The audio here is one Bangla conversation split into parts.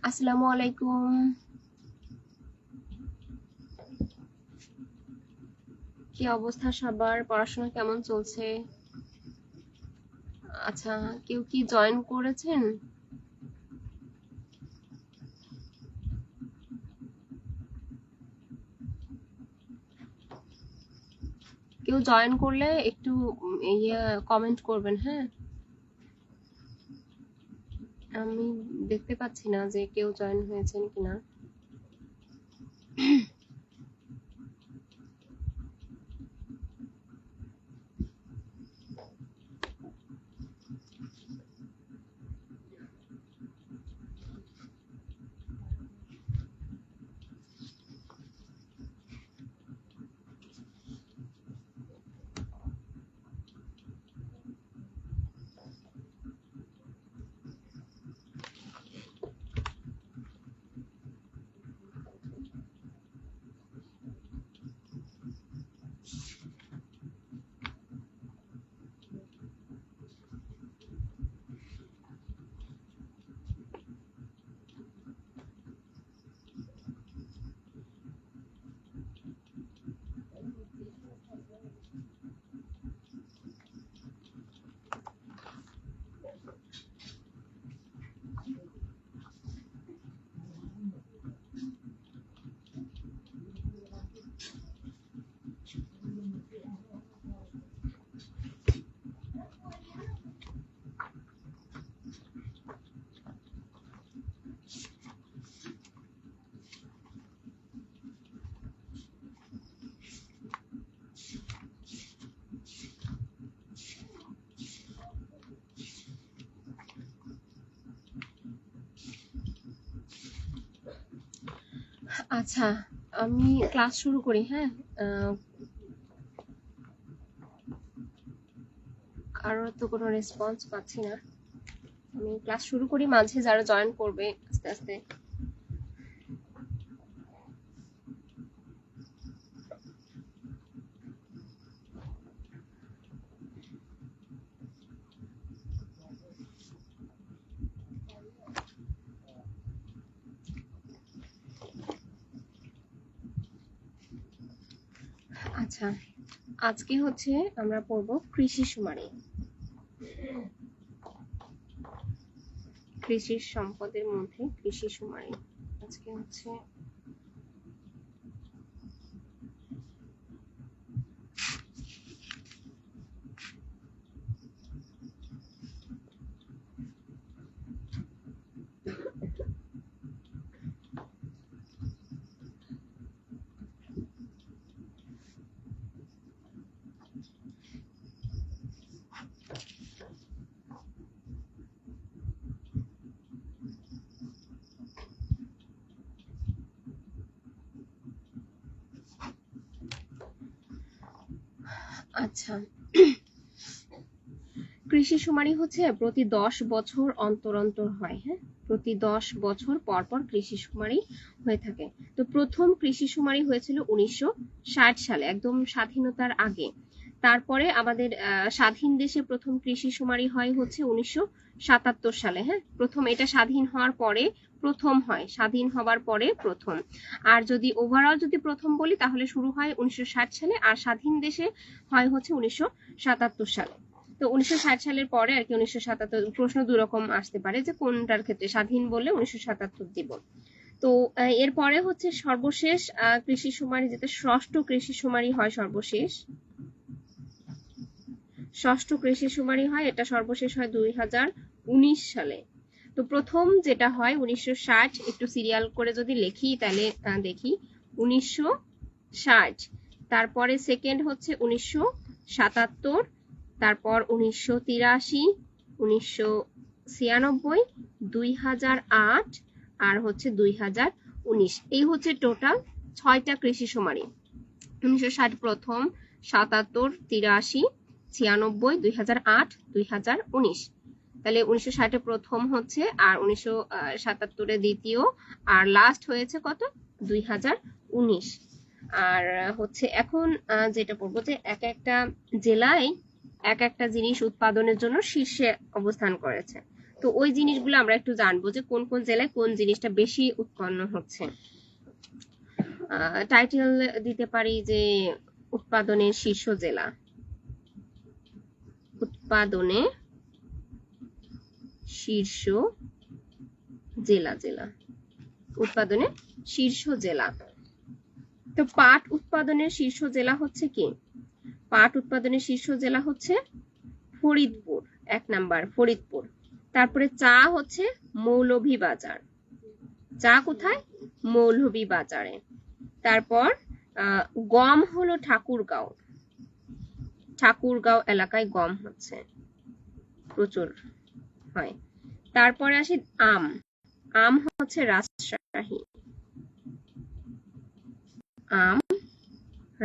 আসসালামু আলাইকুম। কি অবস্থা সবার? পড়াশোনা কেমন চলছে? আচ্ছা, কেউ কি জয়েন করেছেন? কেউ জয়েন করলে একটু কমেন্ট করবেন, হ্যাঁ? আমি দেখতে পাচ্ছি না যে কেউ জয়েন হয়েছেন কিনা। আচ্ছা, আমি ক্লাস শুরু করি, হ্যাঁ? কারোর তো কোনো রেসপন্স পাচ্ছি না। আমি ক্লাস শুরু করি, মাঝে যারা জয়েন করবে আস্তে আস্তে। আচ্ছা, আজকে হচ্ছে আমরা পড়বো কৃষি শুমারি। কৃষির সম্পদের মধ্যে কৃষি শুমারি আজকে হচ্ছে। আচ্ছা, কৃষি শুমারি হচ্ছে প্রতি 10 বছর অন্তর অন্তর হয়, হ্যাঁ? প্রতি 10 বছর পর পর কৃষি শুমারি হয়ে থাকে। তো প্রথম কৃষি শুমারি হয়েছিল 1960 সালে, একদম স্বাধীনতার আগে। তারপরে আমাদের স্বাধীন দেশে প্রথম কৃষি শুমারি হয় হচ্ছে 1977 সালে, হ্যাঁ? প্রথম এটা স্বাধীন হওয়ার পরে প্রথম হয়, স্বাধীন হবার পরে প্রথম। আর যদি ওভারঅল যদি প্রথম বলি তাহলে শুরু হয় 1960 সালে, আর স্বাধীন দেশে হয় হচ্ছে 1977 সালে। তো 1960 সালের পরে আর কি 1977, প্রশ্ন দুই রকম আসতে পারে যে কোনটার ক্ষেত্রে, স্বাধীন বললে 1977 দিব। তো এরপরে হচ্ছে সর্বশেষ কৃষি শুমারি, যেটা ষষ্ঠ কৃষি শুমারি হয় সর্বশেষ। ষষ্ঠ কৃষি শুমারি হয়, এটা সর্বশেষ হয় 2019 সালে। তো প্রথম যেটা হয় 1960, একটু সিরিয়াল করে যদি লিখি তাহলে দেখি 1960, তারপরে সেকেন্ড হচ্ছে 1977, তারপর 1983, 1996, 2008 আর হচ্ছে 2019। এই হচ্ছে টোটাল 6টা কৃষি শুমারি। 1960 প্রথম, 77, 83, 96, 2008, 2019। তাহলে 1960 প্রথম হচ্ছে, আর 1977 দ্বিতীয়, আর লাস্ট হয়েছে কত, 2019। আর হচ্ছে এখন যেটা বলবো যে এক একটা জেলায় এক একটা জিনিস উৎপাদনের জন্য শীর্ষে অবস্থান করেছে। তো ওই জিনিসগুলো আমরা একটু জানবো যে কোন কোন জেলায় কোন জিনিসটা বেশি উৎপন্ন হচ্ছে। টাইটেল দিতে পারি যে উৎপাদনের শীর্ষ জেলা, উৎপাদনে শীর্ষ জেলা, উৎপাদনে শীর্ষ জেলা। তো পাট উৎপাদনের শীর্ষ জেলা হচ্ছে কি? পাট উৎপাদনের শীর্ষ জেলা হচ্ছে ফরিদপুর, 1 নাম্বার ফরিদপুর। তারপরে চা হচ্ছে মৌলভীবাজার, চা কোথায়? মৌলভীবাজারে। তারপর গম হলো ঠাকুরগাঁও, ঠাকুরগাঁও এলাকায় গম হচ্ছে প্রচুর হয়। তারপরে আসি আম, আম হচ্ছে রাজশাহী, আম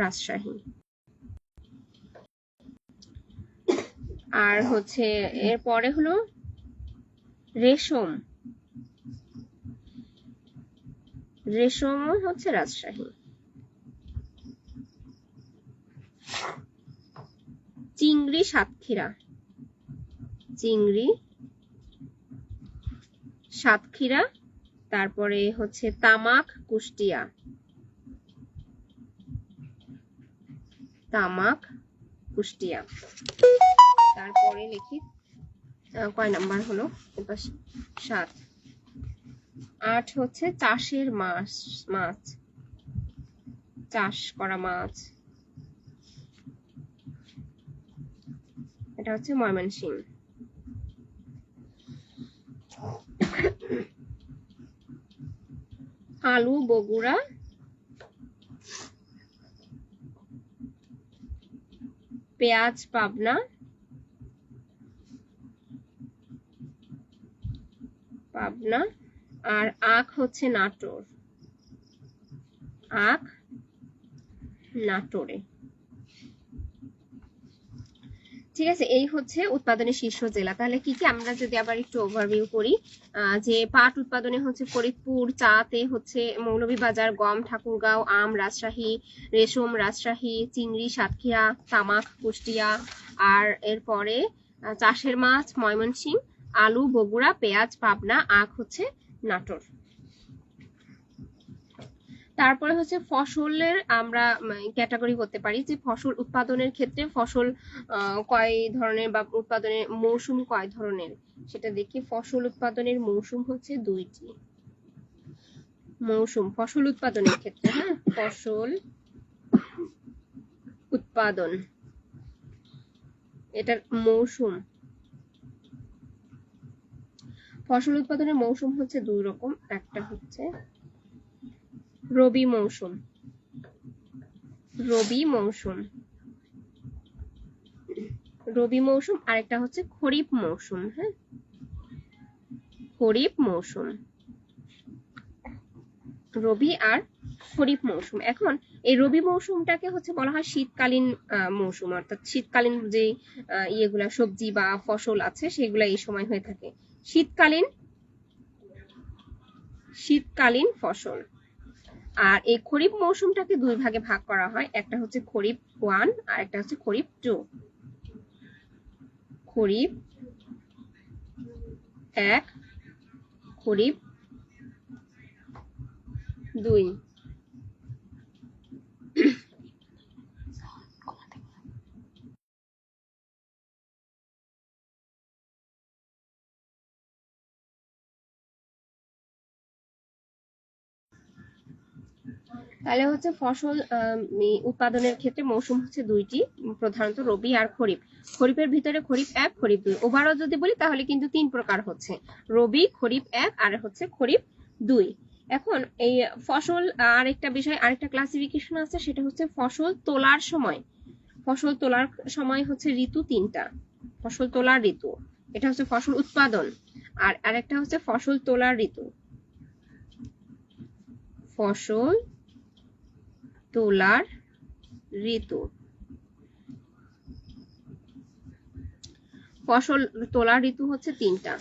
রাজশাহী। আর হচ্ছে এরপরে হলো রেশম, রেশম হচ্ছে রাজশাহী। চিংড়ি সাতক্ষীরা, চিংড়ি সাতক্ষীরা। তারপরে হচ্ছে তামাক কুষ্টিয়া, তামাক কুষ্টিয়া। তারপরে লিখি কয় নাম্বার হলো? 7। 8 হচ্ছে চাষের মাছ, মাছ চাষ করা মাছ, এটা হচ্ছে ময়মনসিংহ। আলু বগুড়া, পেঁয়াজ পাবনা, পাবনা। আর আখ হচ্ছে নাটোর, আখ নাটোরে। ঠিক আছে, এই হচ্ছে উৎপাদনের শীর্ষ জেলা। তাহলে কি কি আমরা যদি আবার একটু ওভারভিউ করি, যে পাট উৎপাদনে হচ্ছে ফরিদপুর, চাতে হচ্ছে মৌলভীবাজার, গম ঠাকুরগাঁও, আম রাজশাহী, রেশম রাজশাহী, চিংড়ি সাতক্ষীরা, তামাক কুষ্টিয়া। আর এরপরে চাষের মাছ ময়মনসিংহ, আলু বগুড়া, পেঁয়াজ পাবনা, আখ হচ্ছে নাটোর। তারপরে হচ্ছে ফসলের আমরা ক্যাটাগরি করতে পারি যে ফসল উৎপাদনের ক্ষেত্রে ফসল কয় ধরনের বা উৎপাদনের মৌসুম কয় ধরনের সেটা দেখি। ফসল উৎপাদনের মৌসুম হচ্ছে 2টি মৌসুম ফসল উৎপাদনের ক্ষেত্রে। হ্যাঁ, ফসল উৎপাদন এটার মৌসুম, ফসল উৎপাদনের মৌসুম হচ্ছে 2 রকম। একটা হচ্ছে রবি মৌসুম, রবি মৌসুম, রবি মৌসুম। আরেকটা হচ্ছে খরিফ মৌসুম। হ্যাঁ, খরিফ মৌসুম, রবি আর খরিফ মৌসুম। এখন এই রবি মৌসুমটাকে হচ্ছে বলা হয় শীতকালীন মৌসুম, অর্থাৎ শীতকালীন যে ইয়েগুলা সবজি বা ফসল আছে সেগুলা এই সময় হয়ে থাকে। শীতকালীন, শীতকালীন ফসল। আর এই খরিফ মৌসুমটাকে 2 ভাগে ভাগ করা হয়, একটা হচ্ছে খরিফ 1 আর একটা হচ্ছে খরিফ 2। খরিফ 1, খরিফ 2। তাহলে হচ্ছে ফসল উৎপাদনের ক্ষেত্রে মৌসুম হচ্ছে 2টি, প্রধানত রবি আর খরিফ। খরিফের ভিতরে খরিফ 1, খরিফ 2। ওভারঅল যদি বলি তাহলে কিন্তু 3 প্রকার হচ্ছে, রবি, খরিফ 1 আর হচ্ছে খরিফ 2। এখন এই ফসল আরেকটা বিষয়, আরেকটা ক্লাসিফিকেশন আছে, সেটা হচ্ছে ফসল তোলার সময়। ফসল তোলার সময় হচ্ছে ঋতু 3টা, ফসল তোলার ঋতু, এটা হচ্ছে ফসল উৎপাদন। আর আরেকটা হচ্ছে ফসল তোলার ঋতু, ফসল তোলার ঋতু। ফসল তোলার ঋতু হচ্ছে 3টা,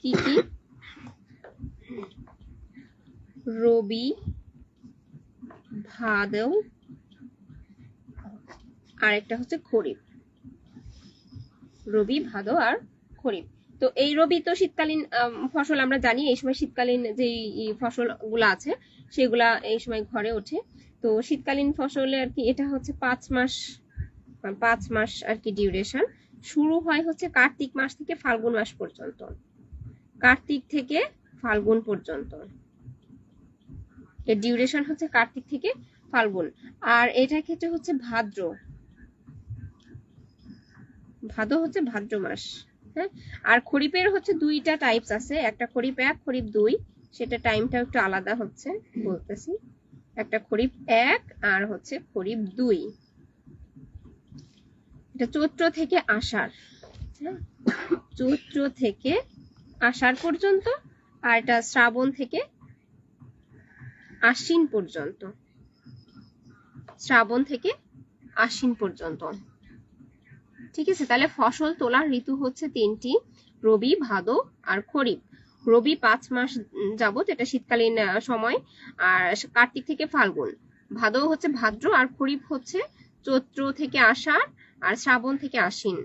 কি কি? রবি, ভাদৌ, আর একটা হচ্ছে খরিফ। রবি, ভাদৌ আর খরিফ। তো এই রবি তো শীতকালীন ফসল, আমরা জানি এই সময় শীতকালীন যে ফসল গুলা আছে সেগুলা এই সময় ঘরে ওঠে। তো শীতকালীন ফসলে আর কি এটা হচ্ছে 5 মাস আর কি ডিউরেশন। শুরু হয় হচ্ছে কার্তিক মাস থেকে ফাল্গুন মাস পর্যন্ত, কার্তিক থেকে ফাল্গুন পর্যন্ত এর ডিউরেশন হচ্ছে কার্তিক থেকে ফাল্গুন। আর এটার ক্ষেত্রে হচ্ছে ভাদ্র হচ্ছে ভাদ্র মাস। হ্যাঁ, আর খরিফের হচ্ছে দুইটা টাইপস আছে, একটা খরিফ 1, খরিফ 2, সেটা টাইমটা একটু আলাদা হচ্ছে বলতেছি। একটা খরিফ 1 আর হচ্ছে খরিফ 2। এটা চৈত্র থেকে আষাঢ়, হ্যাঁ, চৈত্র থেকে আষাঢ় পর্যন্ত, আর এটা শ্রাবণ থেকে আশ্বিন পর্যন্ত, শ্রাবণ থেকে আশ্বিন পর্যন্ত। ঠিক আছে, তাহলে ফসল তোলার ঋতু হচ্ছে 3টি, রবি, ভাদো আর খরিফ। রবি 5 মাস যাবত, এটা শীতকালীন সময়, আর কার্তিক থেকে ফাল্গুন। ভাদো হচ্ছে ভাদ্র, আর খরিফ হচ্ছে চৈত্র থেকে আষাঢ়, আর শ্রাবণ থেকে আশ্বিন।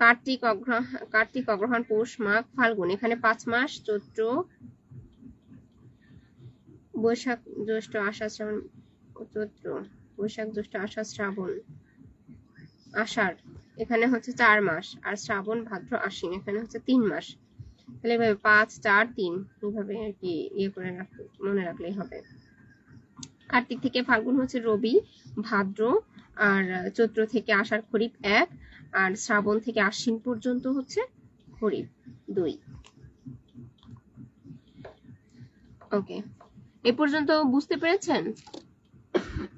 কার্তিক, অগ্রহায়ণ, পৌষ, মাঘ, ফাল্গুন, এখানে 5 মাস। চৈত্র, বৈশাখ, জ্যৈষ্ঠ, আষাঢ়, শ্রাবণ। চৈত্র, বৈশাখ, জ্যৈষ্ঠ, আষাঢ়, শ্রাবণ, আষাঢ়, এখানে হচ্ছে 4 মাস। আর শ্রাবণ, ভাদ্র, আশ্বিন, এখানে হচ্ছে 3 মাস। তাহলে এভাবে 5, 4, 3 এইভাবে আর কি করে মনে রাখলেই হবে। কার্তিক থেকে ফাল্গুন হচ্ছে রবি, ভাদ্র, আর চৈত্র থেকে আষাঢ় খরিফ 1, আর শ্রাবণ থেকে আশ্বিন পর্যন্ত হচ্ছে খরিফ 2। ওকে, এ পর্যন্ত বুঝতে পেরেছেন?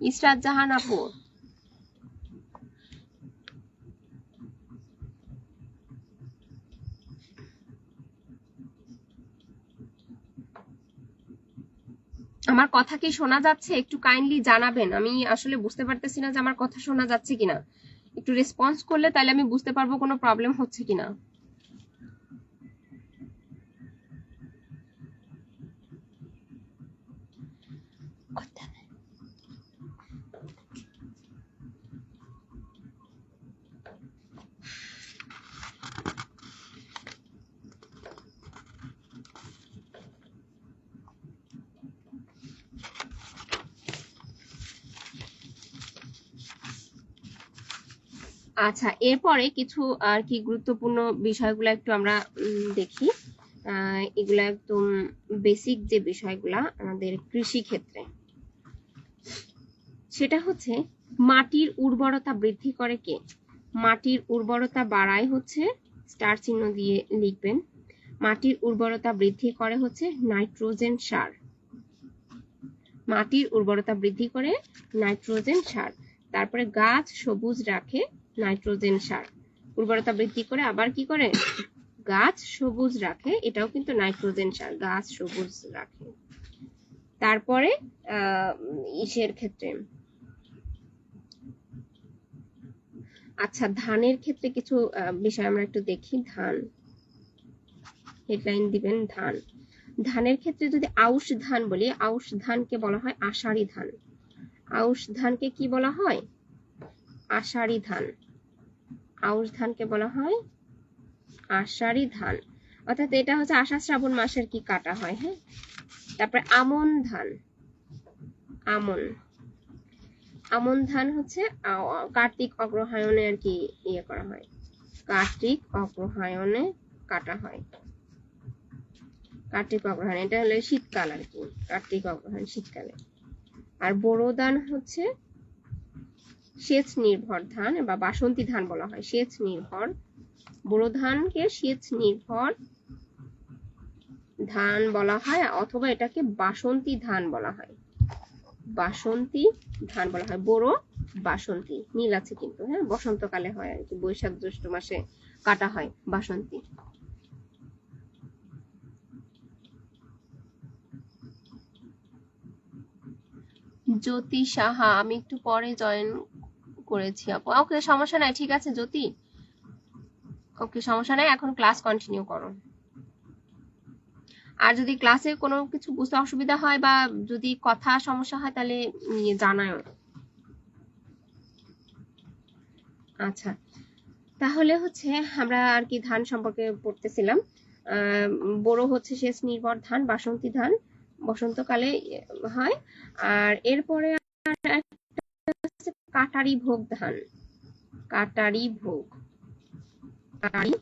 ইসরাত জাহান আপু, আমার কথা কি শোনা যাচ্ছে? একটু কাইন্ডলি জানাবেন, আমি আসলে বুঝতে পারতেছি না যে আমার কথা শোনা যাচ্ছে কিনা। একটু রেসপন্স করলে তাহলে আমি বুঝতে পারবো কোনো প্রবলেম হচ্ছে কিনা। আচ্ছা, এরপরে কিছু আর কি গুরুত্বপূর্ণ বিষয়গুলো একটু আমরা দেখি। এগুলা একদম বেসিক যে বিষয়গুলা আমাদের কৃষি ক্ষেত্রে, সেটা হচ্ছে মাটির উর্বরতা বৃদ্ধি করে কে? মাটির উর্বরতা বাড়ায় হচ্ছে, স্টার চিহ্ন দিয়ে লিখবেন, মাটির উর্বরতা বৃদ্ধি করে হচ্ছে নাইট্রোজেন সার। মাটির উর্বরতা বৃদ্ধি করে নাইট্রোজেন সার। তারপরে গাছ সবুজ রাখে, নাইট্রোজেন সার। উর্বরতা বৃদ্ধি করে আবার কি করে? গাছ সবুজ রাখে, এটাও কিন্তু নাইট্রোজেন সার, গাছ সবুজ রাখে। তারপরে ইসের ক্ষেত্রে, আচ্ছা ধানের ক্ষেত্রে কিছু বিষয় আমরা একটু দেখি। ধান, হেডলাইন দিবেন ধান। ধানের ক্ষেত্রে যদি আউশ ধান বলি, আউশ ধানকে বলা হয় আষাঢ়ি ধান। আউশ ধানকে কি বলা হয়? আষাঢ়ি ধান। আউশ ধানকে বলা হয় আষাঢ়ি ধান, অর্থাৎ এটা হচ্ছে আষাঢ় শ্রাবণ মাসের কি কাটা হয়। হ্যাঁ, তারপরে আমন ধান। আমন, আমন ধান হচ্ছে কার্তিক অগ্রহায়ণে আর কি করা হয়, কার্তিক অগ্রহায়ণে কাটা হয়। কার্তিক অগ্রহায়ণ, এটা হলো শীতকাল আর কি, কার্তিক অগ্রহায়ণ শীতকালে। আর বোরো ধান হচ্ছে সেচ নির্ভর ধান, বা বাসন্তী ধান বলা হয়, সেচ নির্ভর। বোরো ধানকে সেচ নির্ভর ধান বলা হয়, অথবা এটাকে বাসন্তী ধান বলা হয়, বাসন্তী ধান বলা হয়। বোরো, বাসন্তী মিল আছে কিন্তু। হ্যাঁ, বসন্তকালে হয় আর কি, বৈশাখ জ্যৈষ্ঠ মাসে কাটা হয় বাসন্তী। জ্যোতি সাহা, আমি একটু পরে জয়েন করেছি আপু। ওকে, সমস্যা নাই, ঠিক আছে জ্যোতি, ওকে সমস্যা নাই, এখন ক্লাস কন্টিনিউ করো। আর যদি ক্লাসে কোনো কিছু বুঝতে অসুবিধা হয় বা যদি কথা সমস্যা হয় তাহলে জানাও। আচ্ছা, তাহলে হচ্ছে আমরা আর কি ধান সম্পর্কে পড়তেছিলাম। বোরো হচ্ছে সেচ নির্ভর ধান, বাসন্তী ধান বসন্তকালে হয়। আর এরপরে কাটারি ভোগ ধান, কাটারি ভোগ, কাটারি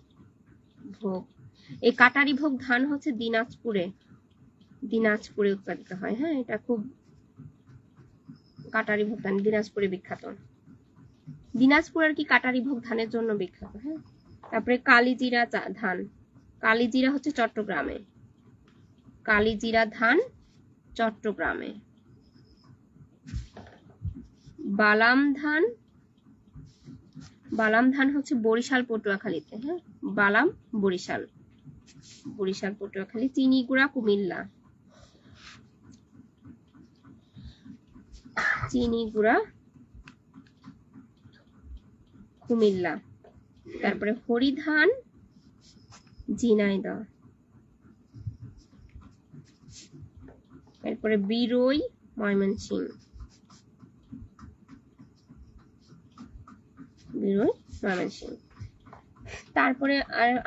ভোগ। এই কাটারি ভোগ ধান হচ্ছে দিনাজপুরে উৎপাদিত হয়। হ্যাঁ, এটা খুব কাটারি ভোগ ধান দিনাজপুরে বিখ্যাত। দিনাজপুর আর কি কাটারি ভোগ ধানের জন্য বিখ্যাত। হ্যাঁ, তারপরে কালিজিরা ধান, কালিজিরা হচ্ছে চট্টগ্রামে, কালিজিরা ধান চট্টগ্রামে। বালাম ধান, বালাম ধান হচ্ছে বরিশাল পটুয়াখালীতে। হ্যাঁ, বালাম বরিশাল, বরিশাল পটুয়াখালী। চিনিগুড়া কুমিল্লা, চিনিগুড়া কুমিল্লা। তারপরে হরিধান ঝিনাইদহ। এরপরে বিরই ময়মনসিংহ, বিরই ময়মনসিংহ। তারপরে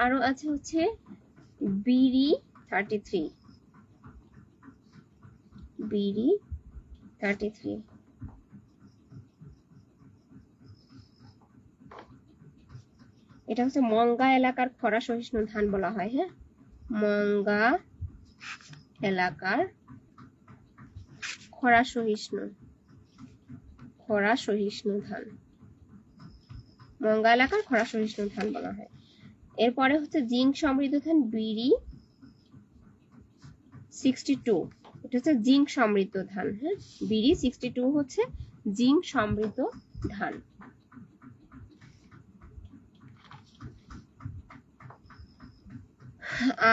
আরো আছে হচ্ছে বিরি 33, বিরি 33। এটা হচ্ছে মঙ্গা এলাকার খরা সহিষ্ণু ধান বলা হয়। হ্যাঁ, মঙ্গা এলাকার খরা সহিষ্ণু ধান, মঙ্গা এলাকার খরা সহিষ্ণু ধান বলা হয়। এরপরে হচ্ছে জিঙ্ক সমৃদ্ধ ধান বিরি 62, এটা হচ্ছে জিঙ্ক সমৃদ্ধ ধান। হ্যাঁ, বিরি 62 হচ্ছে জিঙ্ক সমৃদ্ধ ধান।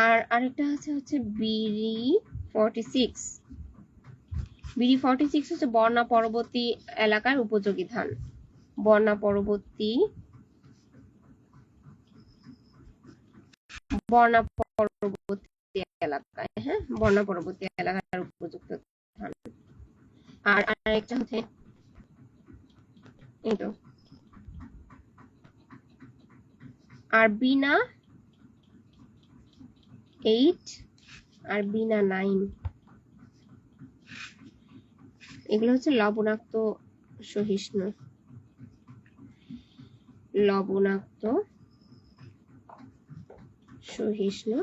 আর আরেকটা হচ্ছে বিরি 46, বিরি 46 হচ্ছে বন্যা পরবর্তী এলাকার উপযোগী ধান, বন্যা পরবর্তী এলাকায়। হ্যাঁ, বন্যা পরবর্তী এলাকার উপযুক্ত ধান। আর আরেকটা হচ্ছে এই তো আর বিনা 8 আর বিনা 9, এগুলো হচ্ছে লবণাক্ত সহিষ্ণু, লবণাক্ত সহিষ্ণু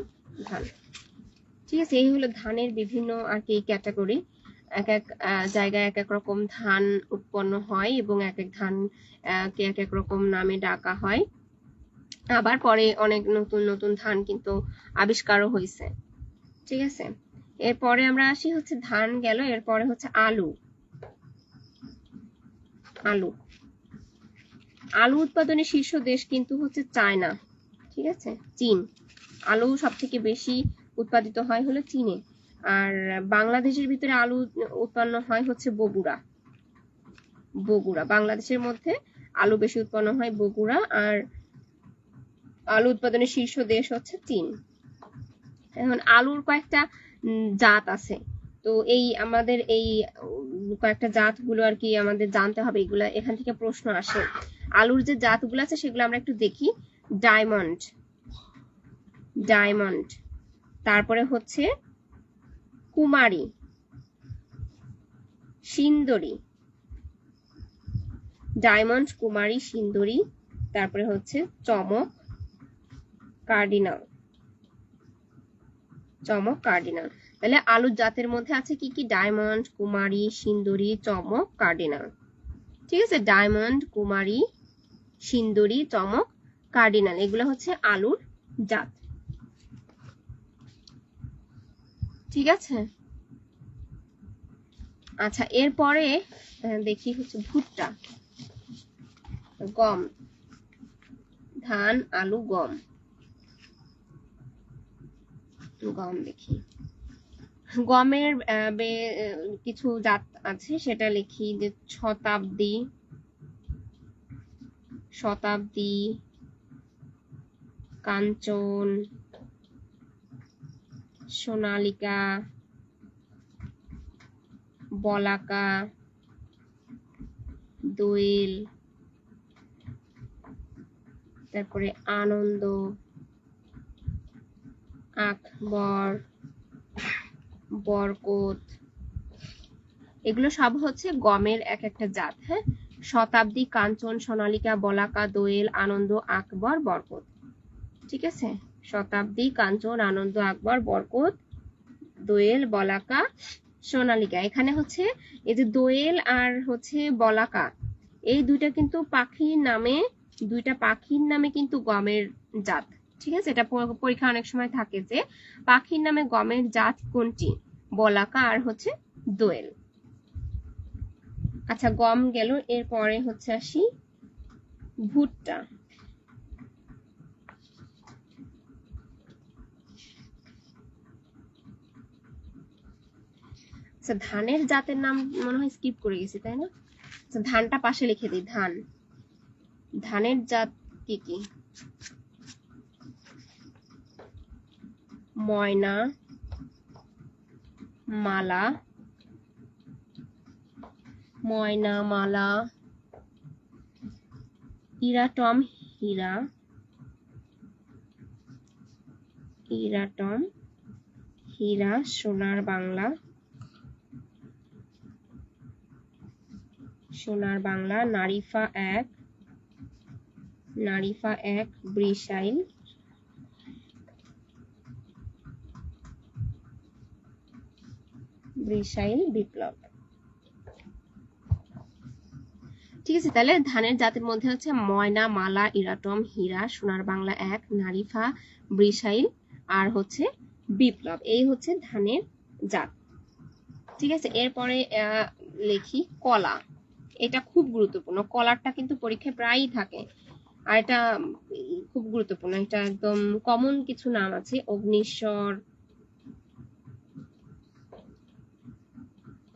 ধান। ঠিক আছে, এই হলো ধানের বিভিন্ন আর কি ক্যাটাগরি। এক এক জায়গায় এক এক রকম ধান উৎপন্ন হয় এবং এক এক ধান কে এক এক রকম নামে ডাকা হয়। আবার পরে অনেক নতুন নতুন ধান কিন্তু আবিষ্কারও হয়েছে। ঠিক আছে, এরপরে আমরা আসি হচ্ছে ধান গেল, এরপরে হচ্ছে আলু। আলু, আলু উৎপাদনের শীর্ষ দেশ কিন্তু হচ্ছে চায়না। ঠিক আছে, চীন। আলু সব থেকে বেশি উৎপাদিত হয় হলো চীনে। আর বাংলাদেশের ভিতরে আলু উৎপন্ন হয় হচ্ছে বগুড়া, বগুড়া। বাংলাদেশের মধ্যে আলু বেশি উৎপন্ন হয় বগুড়া। আর আলু উৎপাদনের শীর্ষ দেশ হচ্ছে চীন। এখন আলুর কয়েকটা জাত আছে, তো এই আমাদের এই কয়েকটা জাতগুলো আর কি আমাদের জানতে হবে। এগুলা এখান থেকে প্রশ্ন আসে। আলুর যে জাতগুলো আছে সেগুলো আমরা একটু দেখি। Diamond, diamond. তারপরে হচ্ছে কুমারী, সিন্দুরি, ডায়মন্ড, কুমারী, সিন্দুরি। তারপরে হচ্ছে চমক, কার্ডিনাল, চমক, কার্ডিনাল। তাহলে আলুর জাতের মধ্যে আছে কি কি? ডায়মন্ড, কুমারী, সিন্দুরি, চমক, কার্ডিনাল। ঠিক আছে, ডায়মন্ড, কুমারী, সিন্দুরি, চমক, কার্ডিনাল, এগুলো হচ্ছে আলুর জাত। ঠিক আছে, আচ্ছা এরপরে দেখি হচ্ছে ভুট্টা, গম, ধান, আলু, গম। গম দেখি, গমের কিছু জাত আছে, সেটা লিখি যে শতাব্দী, শতাব্দী, কাঞ্চন, সোনালিকা, বলাকা, দোয়েল, তারপরে আনন্দ, আকবর, বরকত, এগুলো সব হচ্ছে গমের এক একটা জাত। হ্যাঁ, শতাব্দী, কাঞ্চন, সোনালিকা, বলাকা, দোয়েল, আনন্দ, আকবর, বরকত। ঠিক আছে, শতাব্দী, কাঞ্চন, আনন্দ, আকবর, বরকত, দোয়েল, বলাকা, সোনালিকা। এখানে হচ্ছে এই যে দোয়েল আর হচ্ছে বলাকা, এই দুইটা কিন্তু পাখির নামে, দুইটা পাখির নামে কিন্তু গমের জাত। ঠিক আছে, এটা পরীক্ষা অনেক সময় থাকে যে পাখির নামে গমের জাত কোনটি, বলাকা আর হচ্ছে দোয়েল। আচ্ছা, গম গেল, এরপরে হচ্ছে আসি ভুট্টা। আচ্ছা, ধানের জাতের নাম মনে হয় স্কিপ করে গেছি, তাই না? আচ্ছা, ধানটা পাশে লিখে দিই। ধানের জাত কি কি? ময়না, মালা, ময়না, মালা, ইরাটম, হীরা, ইরাটম, হীরা, সোনার বাংলা, সোনার বাংলা, নারিফা এক, নারিফা এক, ব্রিশাইল, ব্রিশাইল, বিপ্লব। ঠিক আছে, তাহলে ধানের জাতের মধ্যে হচ্ছে ময়না, মালা, ইরাটম, হীরা, সোনার বাংলা এক, নারিফা, ব্রিশাইল আর হচ্ছে বিপ্লব। এই হচ্ছে ধানের জাত। ঠিক আছে, এরপরে লিখি কলা। এটা খুব গুরুত্বপূর্ণ, কলারটা কিন্তু পরীক্ষায় প্রায়ই থাকে, আর এটা খুব গুরুত্বপূর্ণ। এটা একদম কমন কিছু নাম আছে, অগ্নিশ্বর,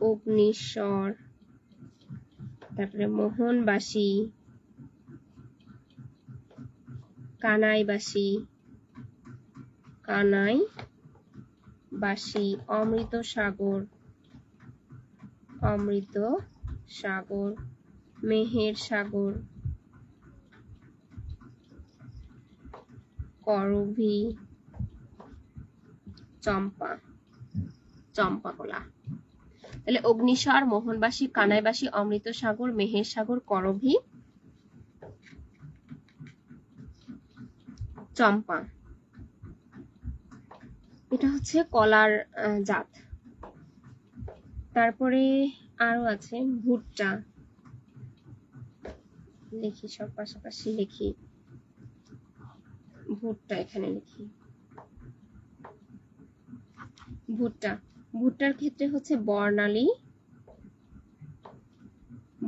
অগ্নিশ্বর, তারপরে মোহনবাসী, কানাইবাসী, কানাইবাসী, অমৃত সাগর, অমৃত সাগর, মেহের সাগর, করভি, চম্পা, চম্পা কলা। তাহলে অগ্নিশ্বর, মোহনবাসী, কানাইবাসী, অমৃত সাগর, মেহের সাগর, করভি, চম্পা। এটা হচ্ছে কলার জাত। তারপরে আরো আছে ভুট্টা, লিখি সব পাশাপাশি লিখি। ভুট্টা এখানে লিখি, ভুট্টা। ভুট্টার ক্ষেত্রে হচ্ছে বর্ণালী,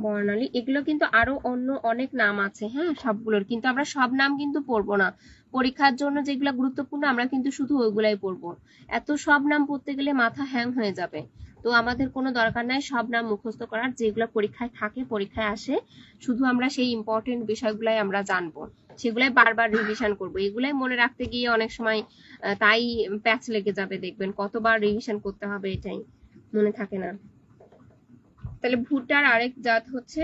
বর্ণালী। এগুলো কিন্তু আরো অন্য অনেক নাম আছে, হ্যাঁ, সবগুলোর কিন্তু আমরা সব নাম কিন্তু পড়বো না। পরীক্ষার জন্য যেগুলো গুরুত্বপূর্ণ আমরা কিন্তু শুধু ওইগুলাই পড়বো। এত সব নাম পড়তে গেলে মাথা হ্যাং হয়ে যাবে। তো আমাদের কোনো দরকার নাই সব নাম মুখস্থ করার, যেগুলো পরীক্ষায় থাকে, পরীক্ষায় আসে, শুধু আমরা সেই ইম্পর্টেন্ট বিষয়গুলাই আমরা জানবো, সেগুলাই বারবার রিভিশন করব। এগুলাই মনে রাখতে গিয়ে অনেক সময় তাই প্যাচ লেগে যাবে, দেখবেন কতবার রিভিশন করতে হবে, এটাই মনে থাকে না। তাহলে ভুট্টার আরেক জাত হচ্ছে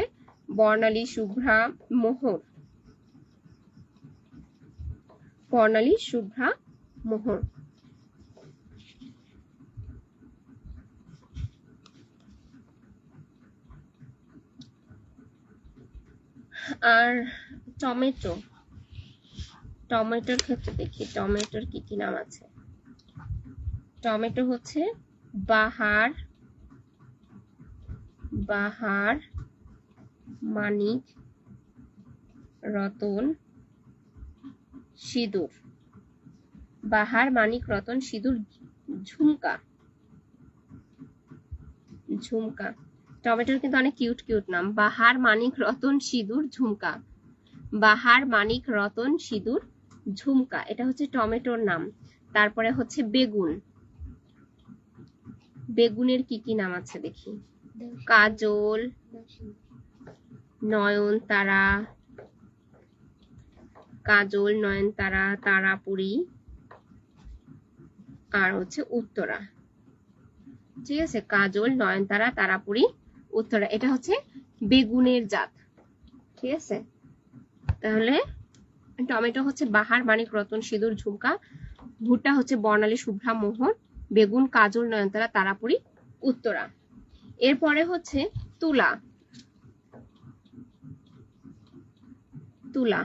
বর্ণালী, শুভ্রা, মোহর, বর্ণালী, শুভ্রা, মোহর। আর টমেটো, টমেটোর ক্ষেত্রে দেখি টমেটোর কি কি নাম আছে। টমেটো হচ্ছে বাহার, বাহার, মানিক, রতন, সিঁদুর, বাহার, মানিক, রতন, সিঁদুর, ঝুমকা, ঝুমকা। টমেটোর কিন্তু অনেক কিউট কিউট নাম, বাহার, মানিক, রতন, সিঁদুর, ঝুমকা, বাহার, মানিক, রতন, সিঁদুর, ঝুমকা। এটা হচ্ছে টমেটোর নাম। তারপরে হচ্ছে বেগুন, বেগুনের কি কি নাম আছে দেখি। কাজল, নয়নতারা, কাজল, নয়নতারা, তারাপুরি আর হচ্ছে উত্তরা। ঠিক আছে, কাজল, নয়নতারা, তারাপুরি, উত্তরা। এটা হচ্ছে বেগুনের জাত। ঠিক আছে, তাহলে টমেটো হচ্ছে বাহার, মানিক, রতন, সিঁদুর, ঝুমকা। ভুট্টা হচ্ছে বর্ণালী, শুভ্রা, মোহর। বেগুন কাজল, নয়নতারা, তারাপুরি, উত্তরা। এরপরে হচ্ছে তুলা। তুলা,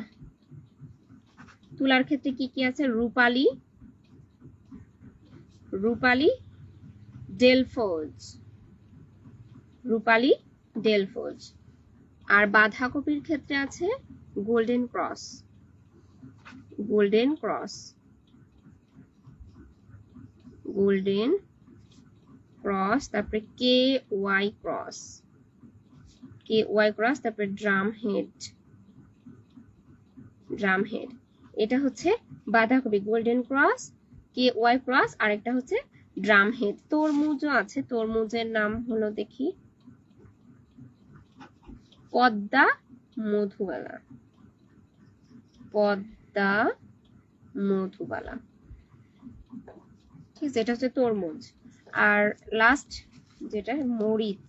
তুলার ক্ষেত্রে কি কি আছে? রূপালী, রূপালী ডেলফোজ, রূপালী ডেলফোজ। আর বাঁধাকপির ক্ষেত্রে আছে golden cross, golden cross, golden cross. তারপরে কে ওয়াই ক্রস, কে ওয়াই ক্রস। তারপরে ড্রাম হেড, ড্রাম হেড। এটা হচ্ছে বাঁধাকপি, গোল্ডেন ক্রস, কে ওয়াই ক্রস, আর একটা হচ্ছে ড্রাম হেড। তরমুজও আছে, তরমুজের নাম হলো দেখি পদ্মা মধুবালা, পদ্মা মধুবালা। ঠিক আছে, এটা হচ্ছে তরমুজ। আর লাস্ট যেটা মরিচ,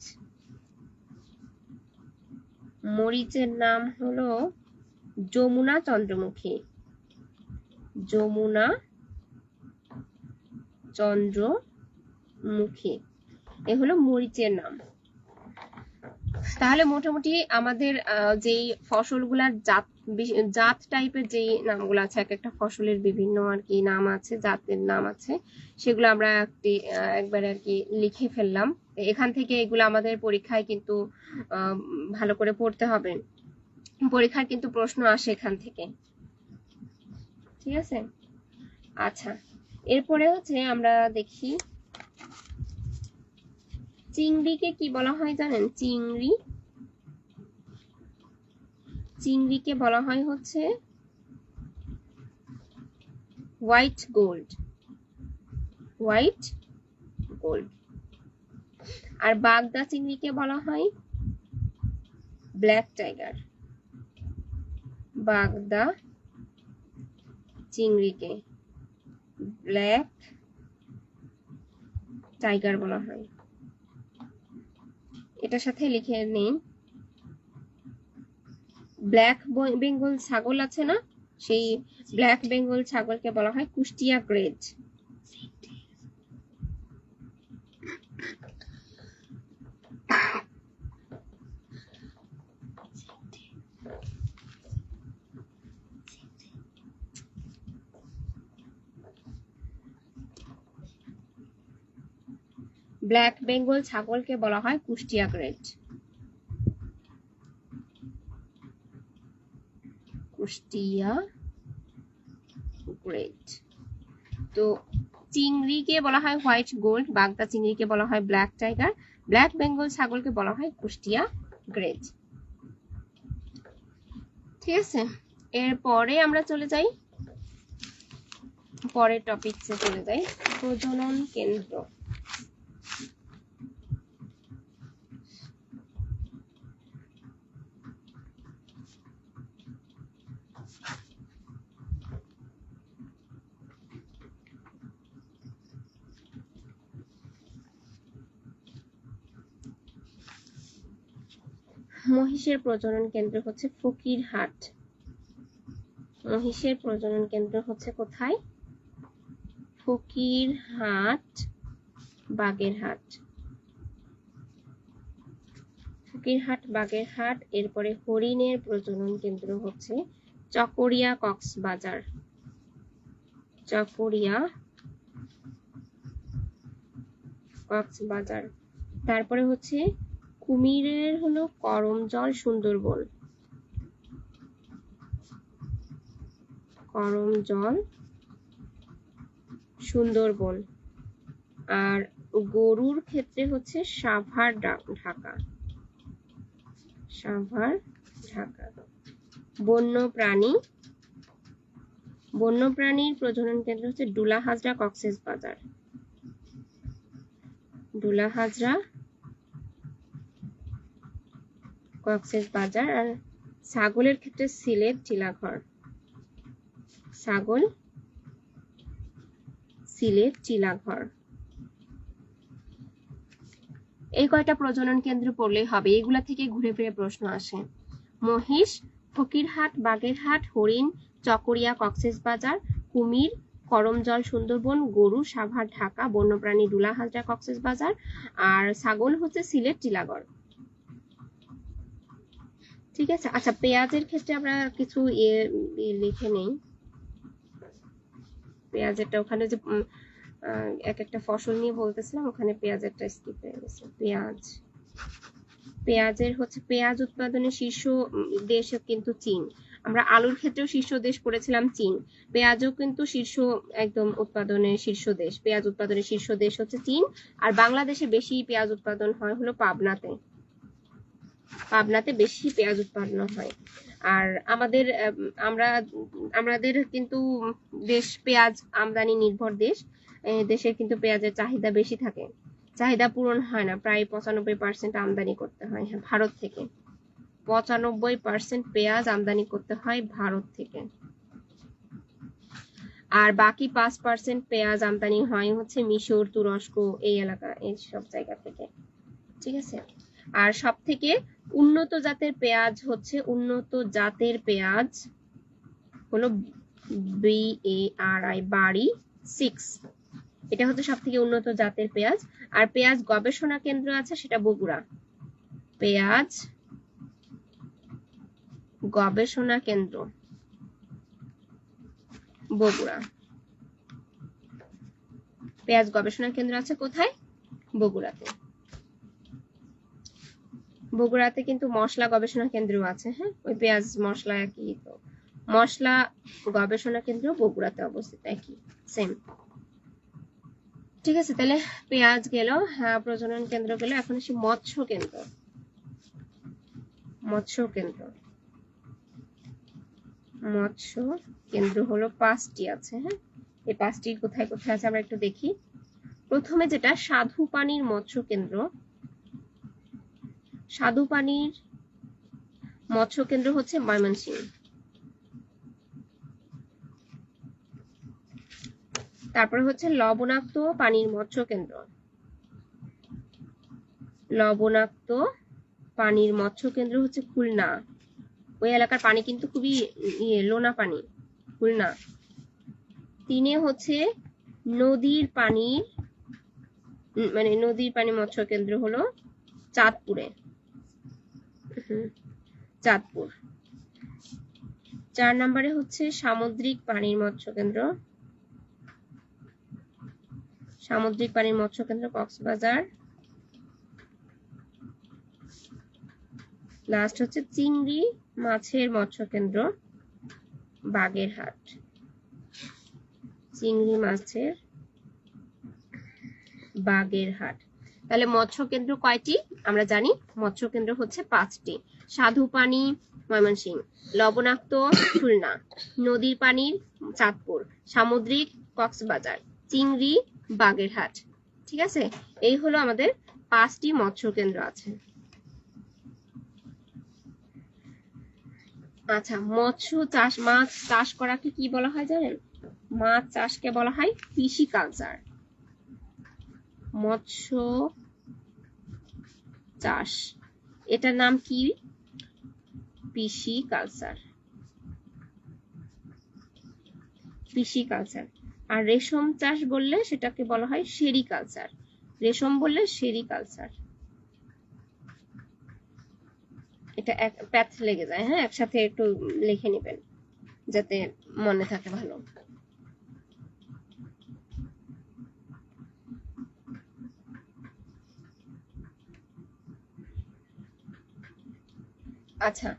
মরিচের নাম হলো যমুনা চন্দ্রমুখী, যমুনা চন্দ্রমুখী। এ হলো মরিচের নাম। তাহলে মোটামুটি আমাদের যেই ফসলগুলার জাত, জাত টাইপের যেই নামগুলো আছে, এক একটা ফসলের বিভিন্ন আর কি নাম আছে, জাতের নাম আছে, সেগুলো আমরা একবারে আর কি লিখে ফেললাম। এখান থেকে এগুলো আমাদের পরীক্ষায় কিন্তু ভালো করে পড়তে হবে, পরীক্ষার কিন্তু প্রশ্ন আসে এখান থেকে। ঠিক আছে, আচ্ছা। এরপরে হচ্ছে আমরা দেখি চিংড়িকে কি বলা হয় জানেন? চিংড়ি, চিংড়িকে বলা হয় হচ্ছে হোয়াইট গোল্ড, হোয়াইট গোল্ড। আর বাগদা চিংড়িকে বলা হয় ব্ল্যাক টাইগার, বাগদা চিংড়িকে ব্ল্যাক টাইগার বলা হয়। এটার সাথে লিখে নিন, ব্ল্যাক বেঙ্গল ছাগল আছে না, সেই ব্ল্যাক বেঙ্গল ছাগলকে বলা হয় কুষ্টিয়া গ্রেড। ব্ল্যাক বেঙ্গল ছাগলকে বলা হয় কুষ্টিয়া গ্রেড, কুষ্টিয়া গ্রেড। তো চিংড়িকে বলা হয় হোয়াইট গোল্ড, বাগদা চিংড়িকে বলা হয় ব্ল্যাক টাইগার, ব্ল্যাক বেঙ্গল ছাগলকে বলা হয় কুষ্টিয়া গ্রেড। ঠিক আছে, এরপরে আমরা চলে যাই পরের টপিকসে চলে যাই, প্রজনন কেন্দ্র। মহিষের প্রজনন কেন্দ্র হচ্ছে ফকিরহাট, মহিষের প্রজনন কেন্দ্র হচ্ছে কোথায়? ফকিরহাট, বাগেরহাট, ফকিরহাট বাগেরহাট। এরপরে হরিণের প্রজনন কেন্দ্র হচ্ছে চকরিয়া কক্সবাজার, চকরিয়া কক্সবাজার। তারপরে হচ্ছে কুমিরের হলো করমজল সুন্দরবন, করমজল সুন্দরবন। আর গরুর ক্ষেত্রে হচ্ছে সাভার ঢাকা, সাভার ঢাকা। বন্যপ্রাণী, বন্যপ্রাণীর প্রজনন কেন্দ্র হচ্ছে ডুলাহাজরা কক্সবাজার, ডুলাহাজরা কক্সবাজার। আর ছাগলের ক্ষেত্রে সিলেট চিলাঘর, ছাগল সিলেট চিলাঘর। এই কয়টা প্রজনন কেন্দ্র পড়লেই হবে, এগুলা থেকে ঘুরে ফিরে প্রশ্ন আসে। মহিষ, ফকিরহাট, বাগেরহাট, হরিণ, চকরিয়া কক্সবাজার, কুমির করমজল সুন্দরবন, গরু সাভার ঢাকা, বন্যপ্রাণী ডুলাহাজরা কক্সবাজার, আর ছাগল হচ্ছে সিলেট টিলাগড়। ঠিক আছে। আচ্ছা, পেঁয়াজের ক্ষেত্রে আমরা কিছু লিখে নেই। পেঁয়াজেরটা ওখানে যে এক একটা ফসল নিয়ে বলতেছিলাম, ওখানে পেঁয়াজেরটা স্কিপ হয়ে গেছে। পেঁয়াজের হচ্ছে পেঁয়াজ উৎপাদনের শীর্ষ দেশ কিন্তু চীন। আমরা আলুর ক্ষেত্রেও শীর্ষ দেশ পড়েছিলাম চীন, পেঁয়াজও কিন্তু শীর্ষ একদম উৎপাদনের শীর্ষ দেশ। পেঁয়াজ উৎপাদনের শীর্ষ দেশ হচ্ছে চীন। আর বাংলাদেশে বেশি পেঁয়াজ উৎপাদন হয় হলো পাবনাতে। পাবনাতে বেশি পেঁয়াজ উৎপাদন হয়। আর আমাদের কিন্তু দেশ পেঁয়াজ আমদানি নির্ভর দেশ। দেশের কিন্তু পেঁয়াজের চাহিদা বেশি থাকে, চাহিদা পূরণ হয় না। প্রায় 95% আমদানি করতে হয় ভারত থেকে। 95% পেঁয়াজ আমদানি করতে হয় ভারত থেকে। আর বাকি 5% পেঁয়াজ আমদানি হয় হচ্ছে মিশর, তুরস্ক, এই এলাকা, এই সব জায়গা থেকে। ঠিক আছে। আর সব থেকে উন্নত জাতের পেঁয়াজ হচ্ছে হলো BARI বাড়ি 6। এটা হচ্ছে সব থেকে উন্নত জাতের পেঁয়াজ। আর পেঁয়াজ গবেষণা কেন্দ্র আছে, সেটা বগুড়া। পেঁয়াজ গবেষণা কেন্দ্র বগুড়া। পেঁয়াজ গবেষণা কেন্দ্র আছে কোথায়? বগুড়াতে। বগুড়াতে কিন্তু মশলা গবেষণা কেন্দ্র আছে। হ্যাঁ, ওই পেঁয়াজ মশলা একই তো। মশলা গবেষণা কেন্দ্র বগুড়াতে অবস্থিত, একই, সেম। ঠিক আছে, তাহলে পেঁয়াজ গেল, হ্যাঁ, প্রজনন কেন্দ্র গেল। এখন আসি মৎস্য কেন্দ্র। মৎস্য কেন্দ্র হলো 5টি আছে। হ্যাঁ, এই 5টি কোথায় কোথায় আছে আমরা একটু দেখি। প্রথমে যেটা সাধু পানির মৎস্য কেন্দ্র। সাধু পানির মৎস্য কেন্দ্র হচ্ছে ময়মনসিংহ। তারপরে হচ্ছে লবণাক্ত পানির মৎস্য কেন্দ্র। লবণাক্ত পানির মৎস্য কেন্দ্র হচ্ছে খুলনা। ওই এলাকার পানি কিন্তু খুবই লোনা পানি, খুলনা। 3 হচ্ছে নদীর পানি মৎস্য কেন্দ্র হলো চাঁদপুরে। চাঁদপুর। 4 নম্বরে হচ্ছে সামুদ্রিক পানির মৎস্য কেন্দ্র। সামুদ্রিক পানির মৎস্য কেন্দ্র কক্সবাজার। লাস্ট হচ্ছে চিংড়ি মাছের মৎস্য কেন্দ্র বাগেরহাট। চিংড়ি মাছের বাগেরহাট। তাহলে মৎস্য কেন্দ্র কয়টি আমরা জানি? মৎস্য কেন্দ্র হচ্ছে 5টি। সাধু পানি ময়মনসিংহ, লবণাক্ত খুলনা, নদীর পানির চাঁদপুর, সামুদ্রিক কক্সবাজার, চিংড়ি বাগেরহাট। ঠিক আছে, এই হলো আমাদের 5টি মৎস্য কেন্দ্র আছে। আচ্ছা, মৎস্য চাষ, মাছ চাষ করাকে কি বলা হয় জানেন? মাছ চাষকে বলা হয় পিসিকালচার। মৎস্য চাষ, এটার নাম কি? পিসিকালচার। পিসিকালচার। আর রেশম চাষ বললে সেটাকে বলা হয় সেরিকালচার। রেশম বললে সেরিকালচার। এটা এক প্যাথ লেগে যায়। হ্যাঁ, একসাথে একটু লিখে নেবেন যাতে মনে থাকে ভালো। আচ্ছা,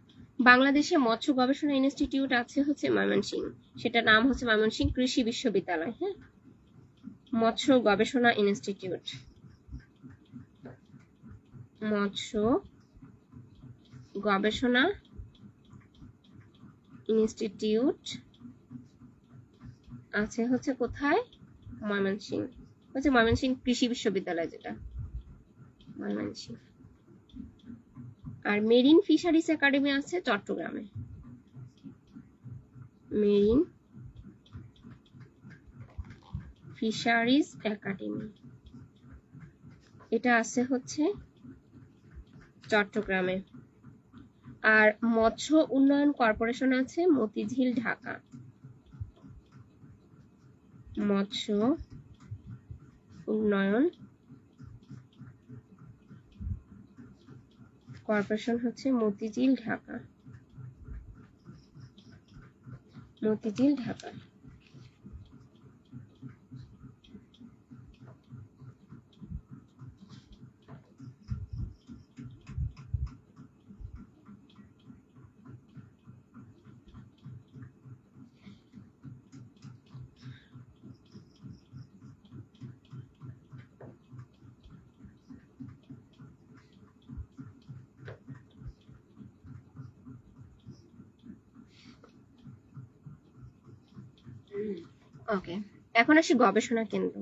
বাংলাদেশে মৎস্য গবেষণা ইনস্টিটিউট আছে হচ্ছে ময়মনসিংহ, সেটা নাম হচ্ছে ময়মনসিংহ কৃষি বিশ্ববিদ্যালয়। হ্যাঁ, মৎস্য গবেষণা ইনস্টিটিউট। মৎস্য গবেষণা ইনস্টিটিউট আছে হচ্ছে কোথায়? ময়মনসিংহ। হচ্ছে ময়মনসিংহ কৃষি বিশ্ববিদ্যালয়, যেটা ময়মনসিংহ। আর মেরিন ফিশারিজ একাডেমি আছে চট্টগ্রামে। মেরিন ফিশারিজ একাডেমি, এটা আছে হচ্ছে চট্টগ্রামে। আর মৎস্য উন্নয়ন কর্পোরেশন আছে মতিঝিল, ঢাকা। মৎস্য উন্নয়ন কর্পোরেশন হচ্ছে মতিঝিল, ঢাকা। মতিঝিল, ঢাকা। ওকে, এখন আসি গবেষণা কেন্দ্র।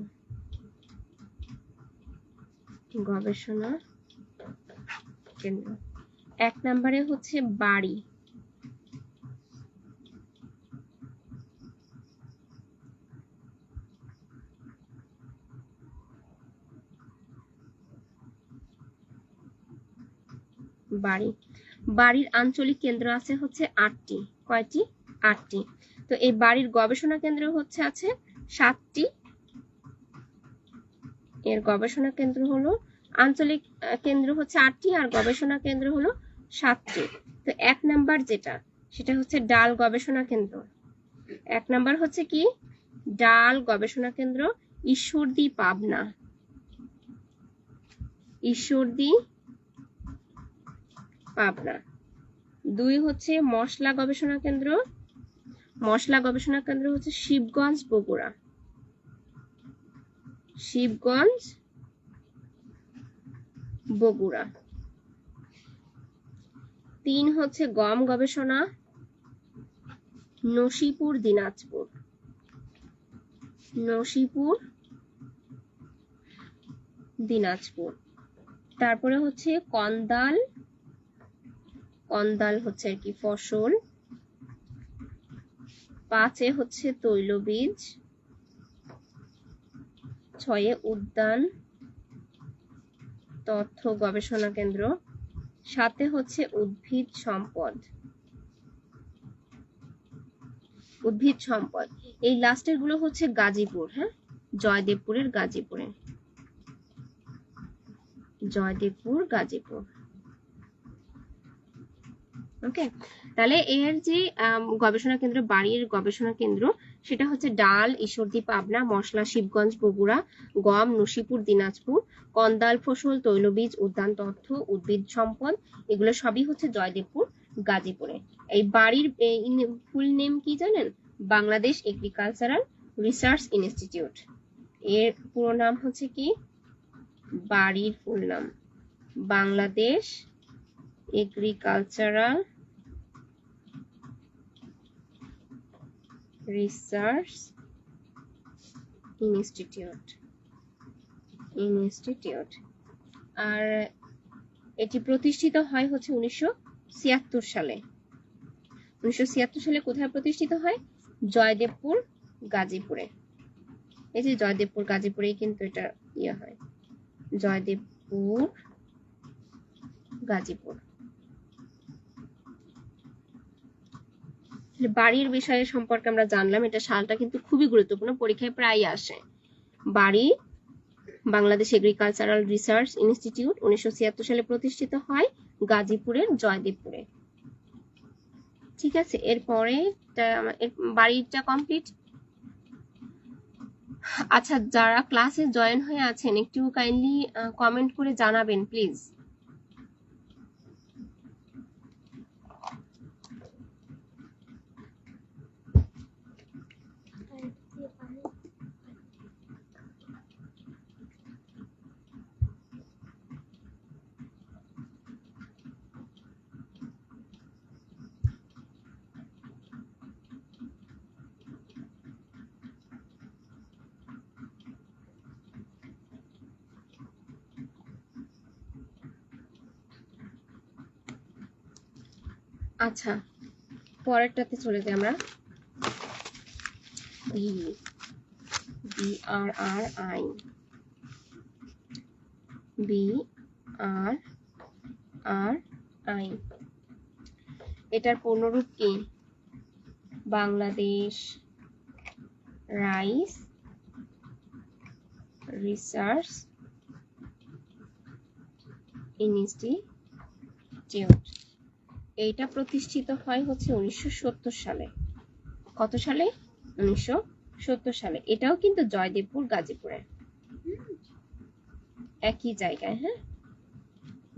গবেষণা কেন্দ্র 1 নম্বরে হচ্ছে বাড়ি। বাড়ি, বাড়ির আঞ্চলিক কেন্দ্র আছে হচ্ছে 8টি। কয়টি? 8টি। তো এই বাড়ির গবেষণা কেন্দ্র হচ্ছে আছে 7টি। এর গবেষণা কেন্দ্র হলো, আঞ্চলিক কেন্দ্র হচ্ছে 8টি আর গবেষণা কেন্দ্র হলো 7টি। তো 1 নাম্বার যেটা, সেটা হচ্ছে ডাল গবেষণা কেন্দ্র। 1 নাম্বার হচ্ছে কি? ডাল গবেষণা কেন্দ্র, ঈশ্বরদী, পাবনা। ঈশ্বরদী, পাবনা। 2 হচ্ছে মশলা গবেষণা কেন্দ্র। মশলা গবেষণা কেন্দ্র হচ্ছে শিবগঞ্জ, বগুড়া। শিবগঞ্জ, বগুড়া। 3 হচ্ছে গম গবেষণা, নসিপুর, দিনাজপুর। নসিপুর, দিনাজপুর। তারপরে হচ্ছে কন্দাল। কন্দাল হচ্ছে আর কি ফসল। 5 হচ্ছে তৈলবীজ। 6 উদ্যান তথ্য গবেষণা কেন্দ্র। 7 হচ্ছে উদ্ভিদ সম্পদ। উদ্ভিদ সম্পদ। এই লাস্টের গুলো হচ্ছে গাজীপুর। হ্যাঁ, জয়দেবপুরের গাজীপুরে। জয়দেবপুর, গাজীপুর। ওকে, তাহলে এর যে গবেষণা কেন্দ্র, বাড়ির গবেষণা কেন্দ্র, সেটা হচ্ছে ডাল ঈশ্বরদী, পাবনা। মশলা শিবগঞ্জ, বগুড়া। গম নসিপুর, দিনাজপুর। কন্দাল ফসল, তৈলবীজ, উদ্যান তথ্য, উদ্ভিদ সম্পদ, এগুলো সবই হচ্ছে জয়দেবপুর, গাজীপুরে। এই বাড়ির ফুল নেম কি জানেন? Bangladesh agricultural research institute. এর পুরো নাম হচ্ছে কি? বাড়ির ফুল নাম বাংলাদেশ এগ্রিকালচারাল রিসার্চ ইনস্টিটিউট। আর এটি প্রতিষ্ঠিত হয় হচ্ছে 1976 সালে। 1976 সালে কোথায় প্রতিষ্ঠিত হয়? জয়দেবপুর, গাজীপুরে। এই যে জয়দেবপুর, গাজীপুরেই কিন্তু এটা ইয়ে হয়। জয়দেবপুর, গাজীপুর। বাড়ির বিষয়ে সম্পর্কে আমরা জানলাম। এটা সালটা কিন্তু খুবই গুরুত্বপূর্ণ, পরীক্ষায় প্রায় আসে। বাড়ি বাংলাদেশ এগ্রিকালচারাল রিসার্চ ইনস্টিটিউট 1976 সালে প্রতিষ্ঠিত হয় গাজীপুরের জয়দেবপুরে। ঠিক আছে, এরপরে বাড়িটা কমপ্লিট। আচ্ছা, যারা ক্লাসে জয়েন হয়ে আছেন একটু কাইন্ডলি কমেন্ট করে জানাবেন প্লিজ। আচ্ছা, পরেরটাতে চলে যাই আমরা। BRRI, BRRI, এটার পূর্ণরূপ কি? Bangladesh rice research institute. এইটা প্রতিষ্ঠিত হয় হচ্ছে 1970 সালে। কত সালে? 1970 সালে। এটাও কিন্তু জয়দেবপুর গাজীপুরে, একই জায়গায়। হ্যাঁ,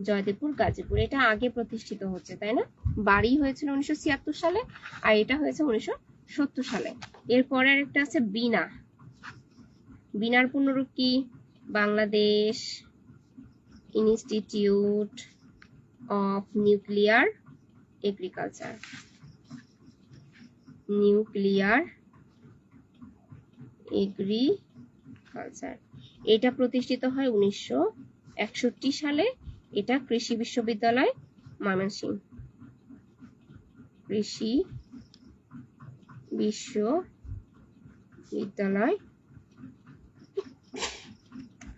জয়দেবপুর গাজীপুর। এটা আগে প্রতিষ্ঠিত হচ্ছে, তাই না? বাড়ি হয়েছিল 1976 সালে আর এটা হয়েছে 1970 সালে। এরপরে আরেকটা আছে বিনা। বিনার পূর্ণরূপ কি? Bangladesh institute of nuclear agriculture. Nuclear agriculture. এটা প্রতিষ্ঠিত হয় 1961 সালে। এটা কৃষি বিশ্ববিদ্যালয় ময়মনসিংহ। কৃষি বিশ্ববিদ্যালয়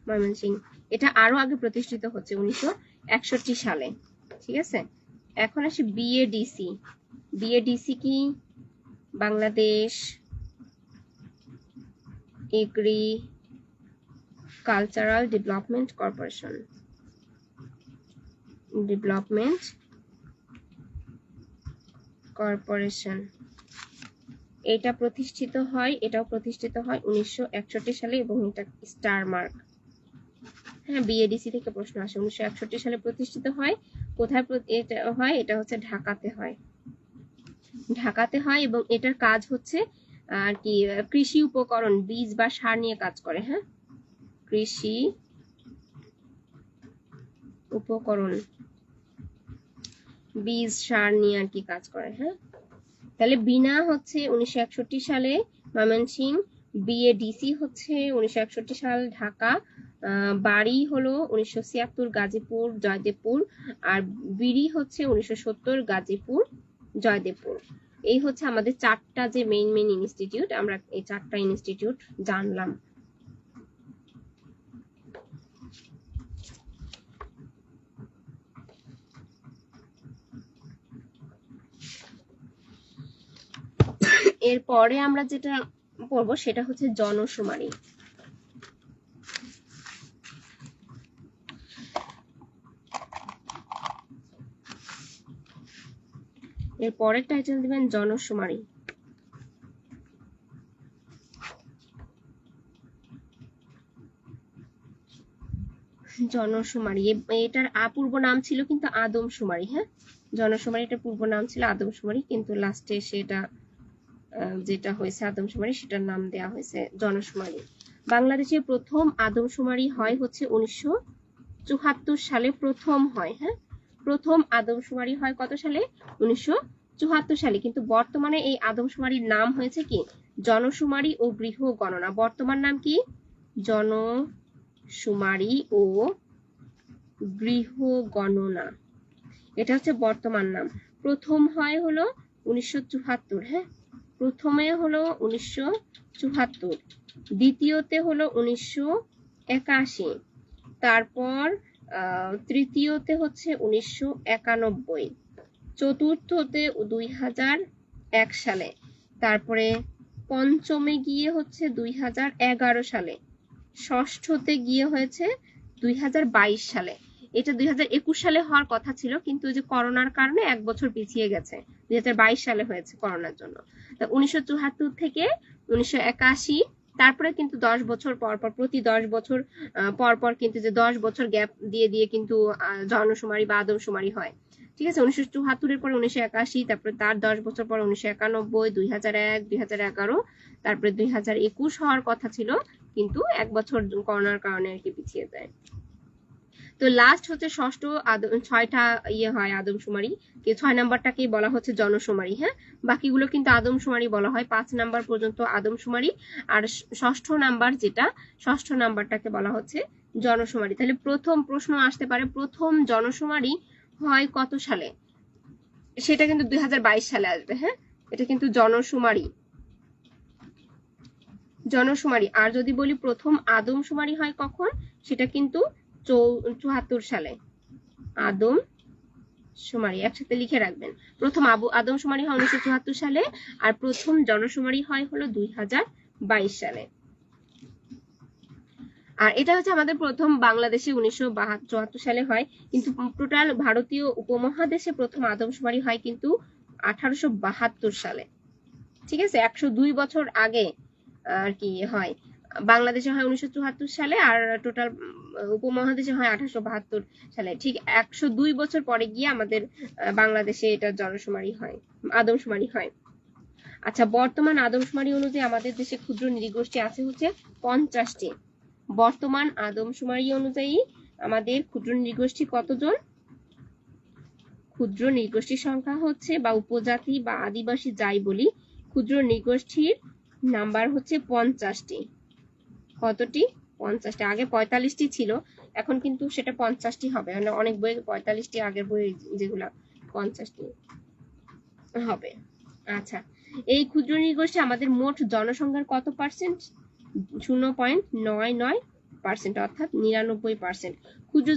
ময়মনসিংহ। এটা আরো আগে প্রতিষ্ঠিত হচ্ছে 1961 সালে। ঠিক আছে, এখন আসি বিএডিসি। বিএডিসি কি? Bangladesh agricultural development corporation. Development corporation. এটা প্রতিষ্ঠিত হয়, এটাও প্রতিষ্ঠিত হয় 1961 সালে এবং এটা স্টার মার্ক। হ্যাঁ, বিএডিসি থেকে প্রশ্ন আসে। 1961 সালে প্রতিষ্ঠিত হয়। কোথায় এটা হয়? এটা হচ্ছে ঢাকাতে হয়। ঢাকাতে হয় এবং এটার কাজ হচ্ছে কি কৃষি উপকরণ, বীজ বা সার নিয়ে কাজ করে। হ্যাঁ, কৃষি উপকরণ, বীজ সার নিয়ে আর কি কাজ করে। হ্যাঁ, তাহলে বিনা হচ্ছে 1961 সালে ময়মনসিংহ, বিএডিসি হচ্ছে 1961 সাল ঢাকা, বাড়ি হলো 1976 গাজীপুর জয়দেবপুর, আর বিড়ি হচ্ছে 1970 গাজীপুর জয়দেবপুর। এই হচ্ছে আমাদের চারটা যে মেইন ইনস্টিটিউট। আমরা এই চারটা ইনস্টিটিউট জানলাম। এরপরে আমরা যেটা পড়বো সেটা হচ্ছে জনশুমারি। এর পরের টাইটেল দিবেন জনশুমারি। জনশুমারি, এটার পূর্ব নাম ছিল কিন্তু আদমশুমারি। হ্যাঁ, জনশুমারি এটার পূর্ব নাম ছিল আদমশুমারি, কিন্তু লাস্টে সেটা যেটা হয়েছে আদমশুমারি সেটার নাম দেয়া হয়েছে জনশুমারি। বাংলাদেশে প্রথম আদমশুমারি হয় হচ্ছে 1974 সালে প্রথম হয়। হ্যাঁ, প্রথম আদমশুমারি হয় কত সালে? 1974 সালে। কিন্তু বর্তমানে এই আদমশুমারির নাম হয়েছে কি? জনশুমারি ও গৃহ গণনা। বর্তমান নাম কি? জনশুমারি ও গৃহ গণনা, এটা হচ্ছে বর্তমান নাম। প্রথম হয় হলো 1974। হ্যাঁ, প্রথমে হলো 1974, দ্বিতীয়তে হলো 1981, তারপর তৃতীয়তে হচ্ছে 1991, চতুর্থতে 2001 সালে, তারপরে পঞ্চমে গিয়ে হচ্ছে 2011 সালে, ষষ্ঠতে গিয়ে হয়েছে 2022 সালে। এটা 2021 সালে হওয়ার কথা ছিল, কিন্তু যে করোনার কারণে 1 বছর পিছিয়ে গেছে, 2022 সালে হয়েছে করোনার জন্য। 1974 থেকে 1981, তারপরে কিন্তু 10 বছর পর পর, প্রতি 10 বছর পর পর কিন্তু যে 10 বছর গ্যাপ দিয়ে দিয়ে কিন্তু জনশুমারি বা আদমশুমারি হয়। ঠিক আছে, 1974-এর পরে 1981, তারপরে তার 10 বছর পর 1991, 2001, 2011, তারপরে 2021 হওয়ার কথা ছিল, কিন্তু 1 বছর করোনার কারণে আর কি পিছিয়ে যায়। তো লাস্ট হচ্ছে ষষ্ঠ 6টা হয় আদমশুমারি, 6 নাম্বারটাকেই বলা হচ্ছে জনশুমারি। হ্যাঁ, বাকিগুলো কিন্তু আদমশুমারি বলা হয়। 5 নাম্বার পর্যন্ত আদমশুমারি, আর ষষ্ঠ নাম্বারটাকে বলা হচ্ছে জনশুমারি। তাহলে প্রথম প্রশ্ন আসতে পারে, প্রথম জনশুমারি হয় কত সালে? সেটা কিন্তু 2022 সালে আসবে। হ্যাঁ, এটা কিন্তু জনশুমারি। আর যদি বলি প্রথম আদমশুমারি হয় কখন, সেটা কিন্তু 74 সালে। আদমশুমারি একসাথে লিখে রাখবেন। প্রথম আদমশুমারি হয় 1974 সালে, আর প্রথম জনশুমারি হয় হলো 2022 সালে। আর এটা হচ্ছে আমাদের প্রথম বাংলাদেশে 1974 সালে হয়, কিন্তু টোটাল ভারতীয় উপমহাদেশে প্রথম আদমশুমারি হয় কিন্তু 1872 সালে। ঠিক আছে, 102 বছর আগে আর কি হয়। বাংলাদেশে হয় 1974 সালে, আর টোটাল উপমহাদেশে হয় 1872 সালে। ঠিক 102 বছর পরে গিয়ে আমাদের বাংলাদেশে এটা জনশুমারি হয়, আদমশুমারি হয়। আচ্ছা, বর্তমান আদমশুমারি অনুযায়ী আমাদের দেশে ক্ষুদ্র নৃগোষ্ঠী আছে হচ্ছে 50টি। বর্তমান আদমশুমারি অনুযায়ী আমাদের ক্ষুদ্র নৃগোষ্ঠী কতজন? ক্ষুদ্র নৃগোষ্ঠীর সংখ্যা হচ্ছে, বা উপজাতি বা আদিবাসী যাই বলি, ক্ষুদ্র নৃগোষ্ঠীর নাম্বার হচ্ছে 50টি। কতটি? 50টি। আগে 45টি ছিল, এখন কিন্তু সেটা 50টি হবে। মানে অনেক বই 45টি, আগের বই যেগুলা 50টি হবে। আচ্ছা, এই ক্ষুদ্র নৃগোষ্ঠী আমাদের মোট জনসংখ্যার কত পার্সেন্ট? 0.99%, অর্থাৎ 99%। ক্ষুদ্র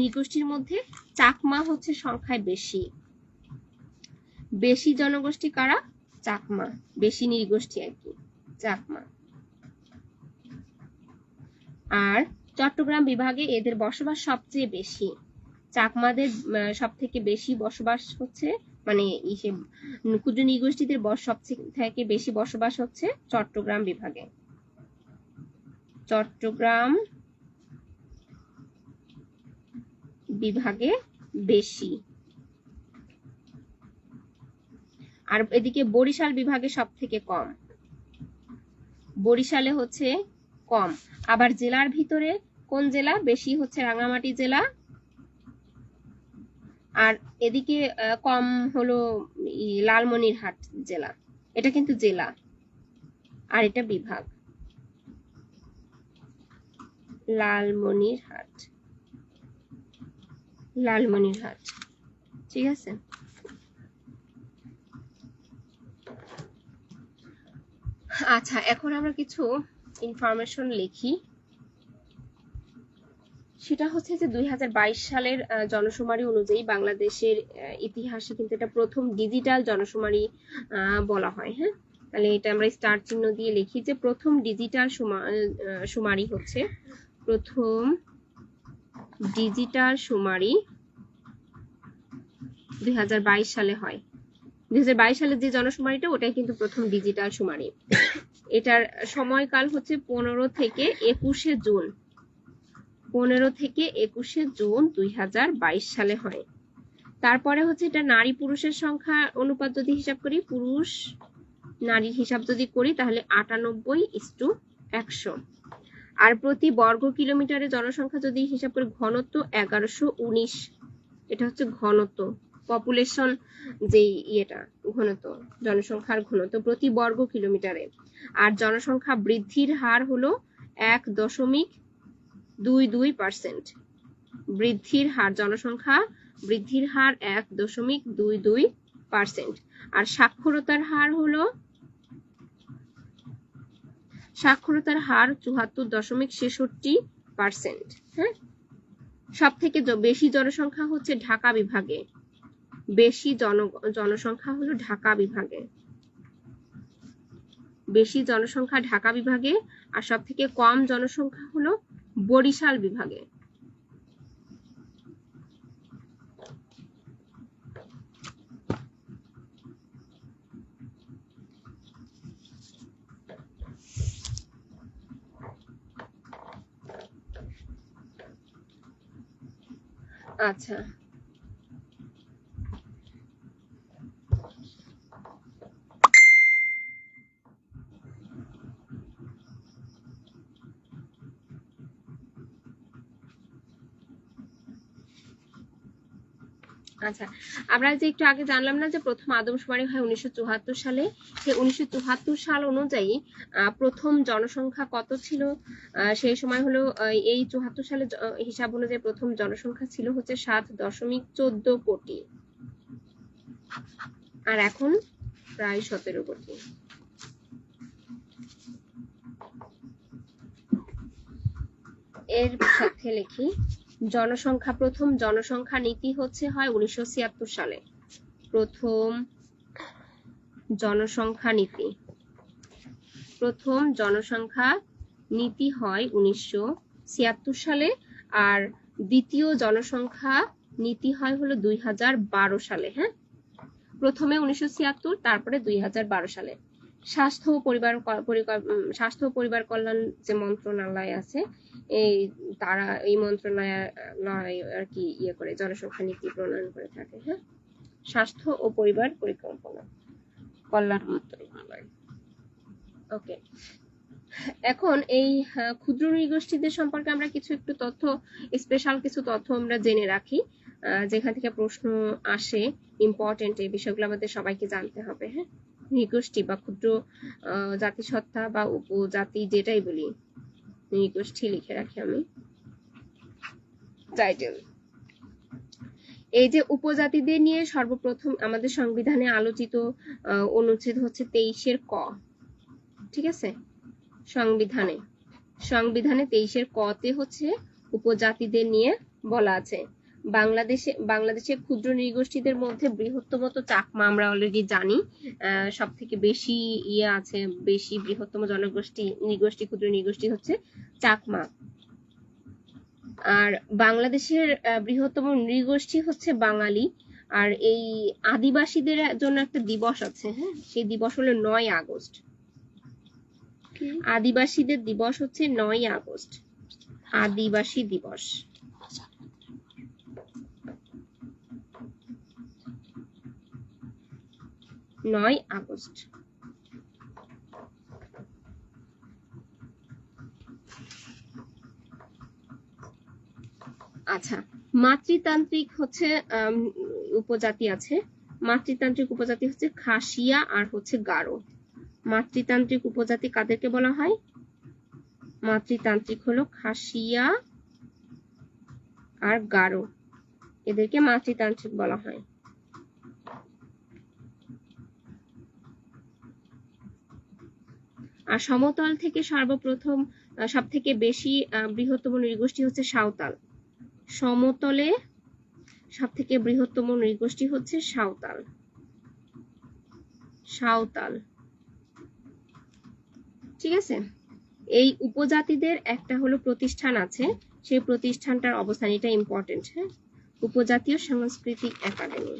নৃগোষ্ঠীর মধ্যে চাকমা হচ্ছে সংখ্যায় বেশি। বেশি জনগোষ্ঠী কারা? চাকমা। বেশি নৃগোষ্ঠী আর কি চাকমা। আর চট্টগ্রাম বিভাগে এদের বসবাস সবচেয়ে বেশি। চাকমাদের সব থেকে বেশি বসবাস হচ্ছে, মানে ক্ষুদ্র নৃগোষ্ঠীদের সব থেকে বেশি বসবাস হচ্ছে চট্টগ্রাম বিভাগে। চট্টগ্রাম বিভাগে বেশি। আর এদিকে বরিশাল বিভাগে সব থেকে কম। বরিশালে হচ্ছে কম। আবার জেলার ভিতরে কোন জেলা বেশি? হচ্ছে রাঙ্গামাটি জেলা। আর এদিকে কম হলো লালমনিরহাট জেলা। এটা কিন্তু জেলা, আর এটা বিভাগ। লালমনিরহাট, লালমনিরহাট। ঠিক আছে। আচ্ছা, এখন আমরা কিছু ইনফরমেশন লিখি। সেটা হচ্ছে যে 2022 সালের জনশুমারি অনুযায়ী বাংলাদেশের ইতিহাসে কিন্তু এটা প্রথম ডিজিটাল জনশুমারি বলা হয়। হ্যাঁ, তাহলে এটা আমরা স্টার চিহ্ন দিয়ে লিখি যে প্রথম ডিজিটাল শুমারি হচ্ছে, প্রথম ডিজিটাল শুমারি 2022 সালে হয়। 2022 সালে যে জনশুমারিটা, ওটাই কিন্তু প্রথম ডিজিটাল শুমারি। এটার সময়কাল হচ্ছে 15 থেকে 21 জুন। 15 থেকে 21 জুন 2022 সালে হয়। তারপরে হচ্ছে এটা নারী পুরুষের সংখ্যা অনুপাত যদি হিসাব করি, পুরুষ নারীর হিসাব যদি করি, তাহলে 98:100। আর প্রতি বর্গ কিলোমিটারে জনসংখ্যা যদি হিসাব করি, ঘনত্ব 1119। এটা হচ্ছে ঘনত্ব, পপুলেশন যে ইয়েটা, ঘনত্ব, জনসংখ্যার ঘনত্ব প্রতি বর্গ কিলোমিটারে। আর জনসংখ্যা বৃদ্ধির হার হলো 1.22%। বৃদ্ধির হার, জনসংখ্যা বৃদ্ধির হার 1.22%। আর সাক্ষরতার হার হলো, সাক্ষরতার হার 74.66%। হ্যাঁ, সব থেকে বেশি জনসংখ্যা হচ্ছে ঢাকা বিভাগে। বেশি জনসংখ্যা হলো ঢাকা বিভাগে, বেশি জনসংখ্যা ঢাকা বিভাগে। আর সব থেকে কম জনসংখ্যা হলো বরিশাল বিভাগে। আচ্ছা, আচ্ছা, আমরা যে একটু আগে জানলাম না যে প্রথম আদমশুমারি হয় 1974 সালে। সেই 1974 সাল অনুযায়ী প্রথম জনসংখ্যা কত ছিল? সেই সময় হলো এই 74 সালে হিসাব অনুযায়ী প্রথম জনসংখ্যা ছিল হচ্ছে 7.14 কোটি। আর এখন প্রায় 17 কোটি। এর সাথে লিখি জনসংখ্যা, প্রথম জনসংখ্যা নীতি হচ্ছে হয় 1976 সালে। প্রথম জনসংখ্যা নীতি, প্রথম জনসংখ্যা নীতি হয় 1976 1976 সালে, আর দ্বিতীয় জনসংখ্যা নীতি হয় হলো 2012 সালে। হ্যাঁ, প্রথমে 1976, তারপরে 2012 সালে। স্বাস্থ্য ও পরিবার কল্যাণ যে মন্ত্রণালয় আছে, তারা এই মন্ত্রণালয় আর কি করে জনসংখ্যা নীতি প্রণয়ন করে থাকে। হ্যাঁ, স্বাস্থ্য ও পরিবার পরিকল্পনা কল্যাণ মন্ত্রণালয়। ওকে, এখন এই ক্ষুদ্র নৃগোষ্ঠীদের সম্পর্কে আমরা একটু তথ্য, স্পেশাল কিছু তথ্য আমরা জেনে রাখি, যেখান থেকে প্রশ্ন আসে, ইম্পর্টেন্ট এই বিষয়গুলো আমাদের সবাইকে জানতে হবে। হ্যাঁ, নৃগোষ্ঠী বা ক্ষুদ্র জাতিসত্তা বা উপজাতি যেটাই বলি, নৃগোষ্ঠী লিখে রাখি আমি টাইটেল। এই যে উপজাতিদের নিয়ে সর্বপ্রথম আমাদের সংবিধানে আলোচিত অনুচ্ছেদ হচ্ছে 23-এর ক। ঠিক আছে, সংবিধানে 23-এর কতে হচ্ছে উপজাতিদের নিয়ে বলা আছে। বাংলাদেশে ক্ষুদ্র নৃগোষ্ঠীদের মধ্যে বৃহত্তম তো চাকমা, আমরা অলরেডি জানি। সব থেকে বেশি আছে, বেশি বৃহত্তম নৃগোষ্ঠী ক্ষুদ্র নৃগোষ্ঠী হচ্ছে চাকমা। আর বাংলাদেশের বৃহত্তম নৃগোষ্ঠী হচ্ছে বাঙালি। আর এই আদিবাসীদের জন্য একটা দিবস আছে। হ্যাঁ, সেই দিবস হলো 9 আগস্ট। আদিবাসীদের দিবস হচ্ছে 9 আগস্ট, আদিবাসী দিবস। আগস্ট। আচ্ছা, মাতৃতান্ত্রিক হচ্ছে উপজাতি আছে। মাতৃতান্ত্রিক উপজাতি হচ্ছে খাসিয়া আর হচ্ছে গারো। মাতৃতান্ত্রিক উপজাতি কাদেরকে বলা হয়? মাতৃতান্ত্রিক হলো খাসিয়া আর গারো, এদেরকে মাতৃতান্ত্রিক বলা হয়। আর সমতল থেকে সর্বপ্রথম সব থেকে বেশি বৃহত্তম নৃগোষ্ঠী হচ্ছে সাঁওতাল। সমতলে সব থেকে বৃহত্তম নৃগোষ্ঠী হচ্ছে সাঁওতাল। সাঁওতাল, ঠিক আছে। এই উপজাতিদের একটা হলো প্রতিষ্ঠান আছে, সেই প্রতিষ্ঠানটার অবস্থান, এটা ইম্পর্টেন্ট। হ্যাঁ, উপজাতীয় সাংস্কৃতিক একাডেমি।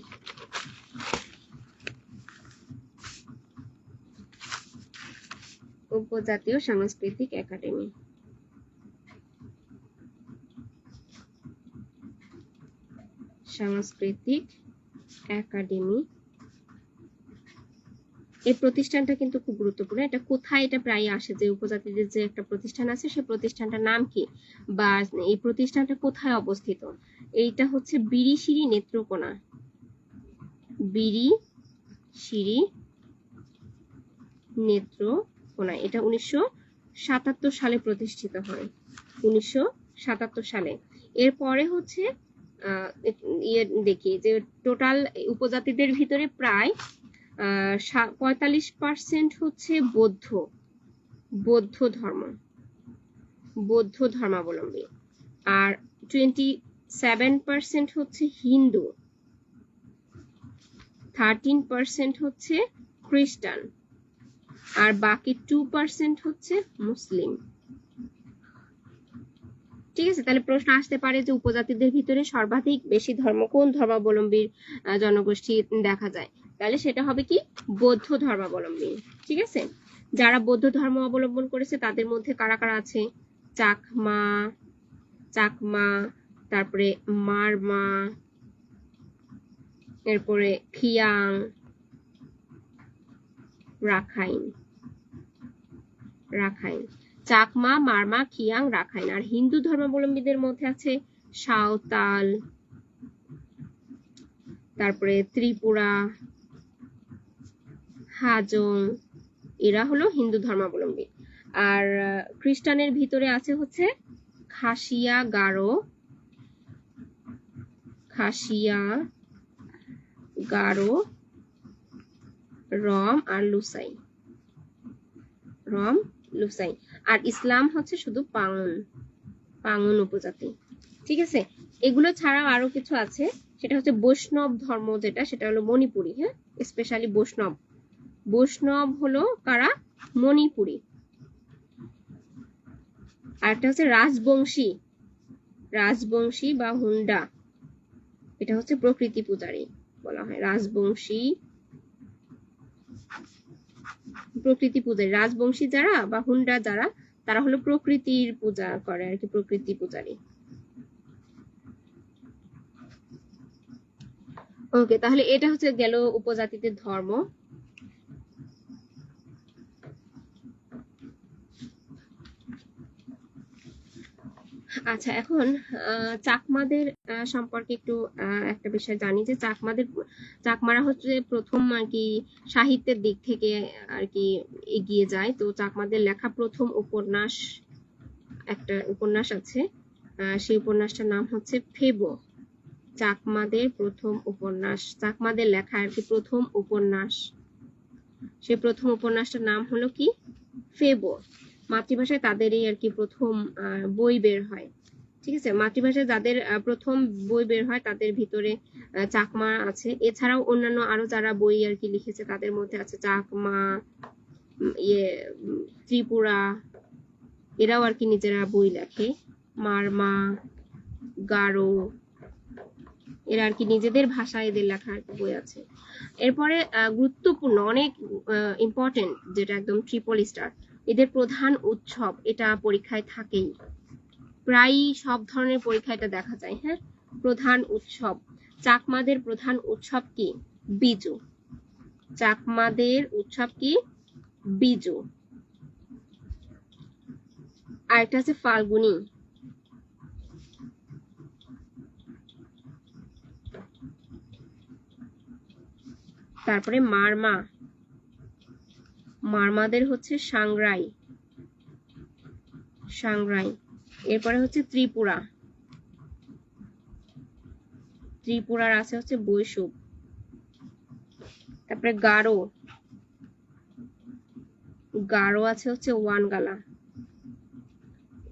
উপজাতীয় সাংস্কৃতিক একাডেমি। সাংস্কৃতিক একাডেমি, এই প্রতিষ্ঠানটা কিন্তু খুব গুরুত্বপূর্ণ। এটা কোথায়, এটা প্রায় আসে যে উপজাতিদের যে একটা প্রতিষ্ঠান আছে, সেই প্রতিষ্ঠানটার নাম কি বা এই প্রতিষ্ঠানটা কোথায় অবস্থিত। এইটা হচ্ছে বিরিশিরি নেত্রকোনা। বিরিশিরি নেত্রকোনা, এটা 1977 সালে প্রতিষ্ঠিত হয়। 1977 সালে। এরপরে হচ্ছে দেখি যে টোটাল উপজাতিদের ভিতরে প্রায় 45% হচ্ছে বৌদ্ধ ধর্মাবলম্বী, আর 27% হচ্ছে হিন্দু, 13% হচ্ছে খ্রিস্টান, আর বাকি 2% হচ্ছে মুসলিম। ঠিক আছে, তাহলে প্রশ্ন আসতে পারে যে উপজাতিদের ভিতরে সর্বাধিক বেশি কোন ধর্মাবলম্বীর জনগোষ্ঠী দেখা যায়, তাহলে সেটা হবে কি বৌদ্ধ ধর্মাবলম্বী। ঠিক আছে, যারা বৌদ্ধ ধর্ম অবলম্বন করেছে তাদের মধ্যে কারা কারা আছে? চাকমা, তারপরে মারমা, এরপরে খিয়াং, রাখাইন। চাকমা, মারমা, খিয়াং, রাখাইন। আর হিন্দু ধর্মাবলম্বীদের মধ্যে আছে সাঁওতাল, তারপরে ত্রিপুরা, হাজং, এরা হলো হিন্দু ধর্মাবলম্বী। আর খ্রিস্টানের ভিতরে আছে হচ্ছে খাসিয়া, গারো, রম আর লুসাই। আর ইসলাম হচ্ছে শুধু পাঙ্গুন উপজাতি। ঠিক আছে, এগুলো ছাড়াও আরো কিছু আছে, সেটা হচ্ছে বৈষ্ণব ধর্ম, সেটা হলো মণিপুরি। হ্যাঁ, স্পেশালি বৈষ্ণব হলো কারা? মণিপুরি। আর একটা হচ্ছে রাজবংশী, রাজবংশী বা হুন্ডা, এটা হচ্ছে প্রকৃতি পূজারী বলা হয়। রাজবংশী, প্রকৃতি পূজারী, রাজবংশী যারা বা হুন্ডা যারা, তারা হলো প্রকৃতির পূজা করে আর কি, প্রকৃতি পূজারী। ওকে, তাহলে এটা হচ্ছে গেল উপজাতিদের ধর্ম। আচ্ছা, এখন চাকমাদের সম্পর্কে একটু একটা বিষয় জানি, যে চাকমারা হচ্ছে প্রথম আর কি সাহিত্যের দিক থেকে আর কি এগিয়ে যায়। তো চাকমাদের লেখা প্রথম উপন্যাস, একটা উপন্যাস আছে, সেই উপন্যাসটার নাম হচ্ছে ফেবো। চাকমাদের প্রথম উপন্যাস, চাকমাদের লেখা আর কি প্রথম উপন্যাস, সেই প্রথম উপন্যাসটার নাম হলো কি ফেবো। মাতৃভাষায় তাদেরই আর কি প্রথম বই বের হয়। ঠিক আছে, মাতৃভাষায় যাদের প্রথম বই বের হয় তাদের ভিতরে চাকমা আছে। এছাড়াও অন্যান্য আরো যারা বই আর কি লিখেছে তাদের মধ্যে আছে চাকমা, ত্রিপুরা, এরাও আর কি নিজেরা বই লেখে। মারমা, গারো, এরা আর কি নিজেদের ভাষায় এদের লেখা আর কি বই আছে। এরপরে গুরুত্বপূর্ণ অনেক ইম্পর্টেন্ট, যেটা একদম ট্রিপল স্টার, এদের প্রধান উৎসব, এটা পরীক্ষায় থাকেই, প্রায় সব ধরনের পরীক্ষা এটা দেখা যায়। হ্যাঁ, প্রধান উৎসব, চাকমাদের প্রধান উৎসব কি বিজু। চাকমাদের উৎসব কি বিজু। আরেকটা আছে ফাল্গুনি। তারপরে মারমা, মারমাদের হচ্ছে সাংরাই, সাংরাই। এরপরে হচ্ছে ত্রিপুরা, ত্রিপুরার আছে হচ্ছে বৈশুব। তারপরে গারো, গারো আছে হচ্ছে ওয়ানগালা,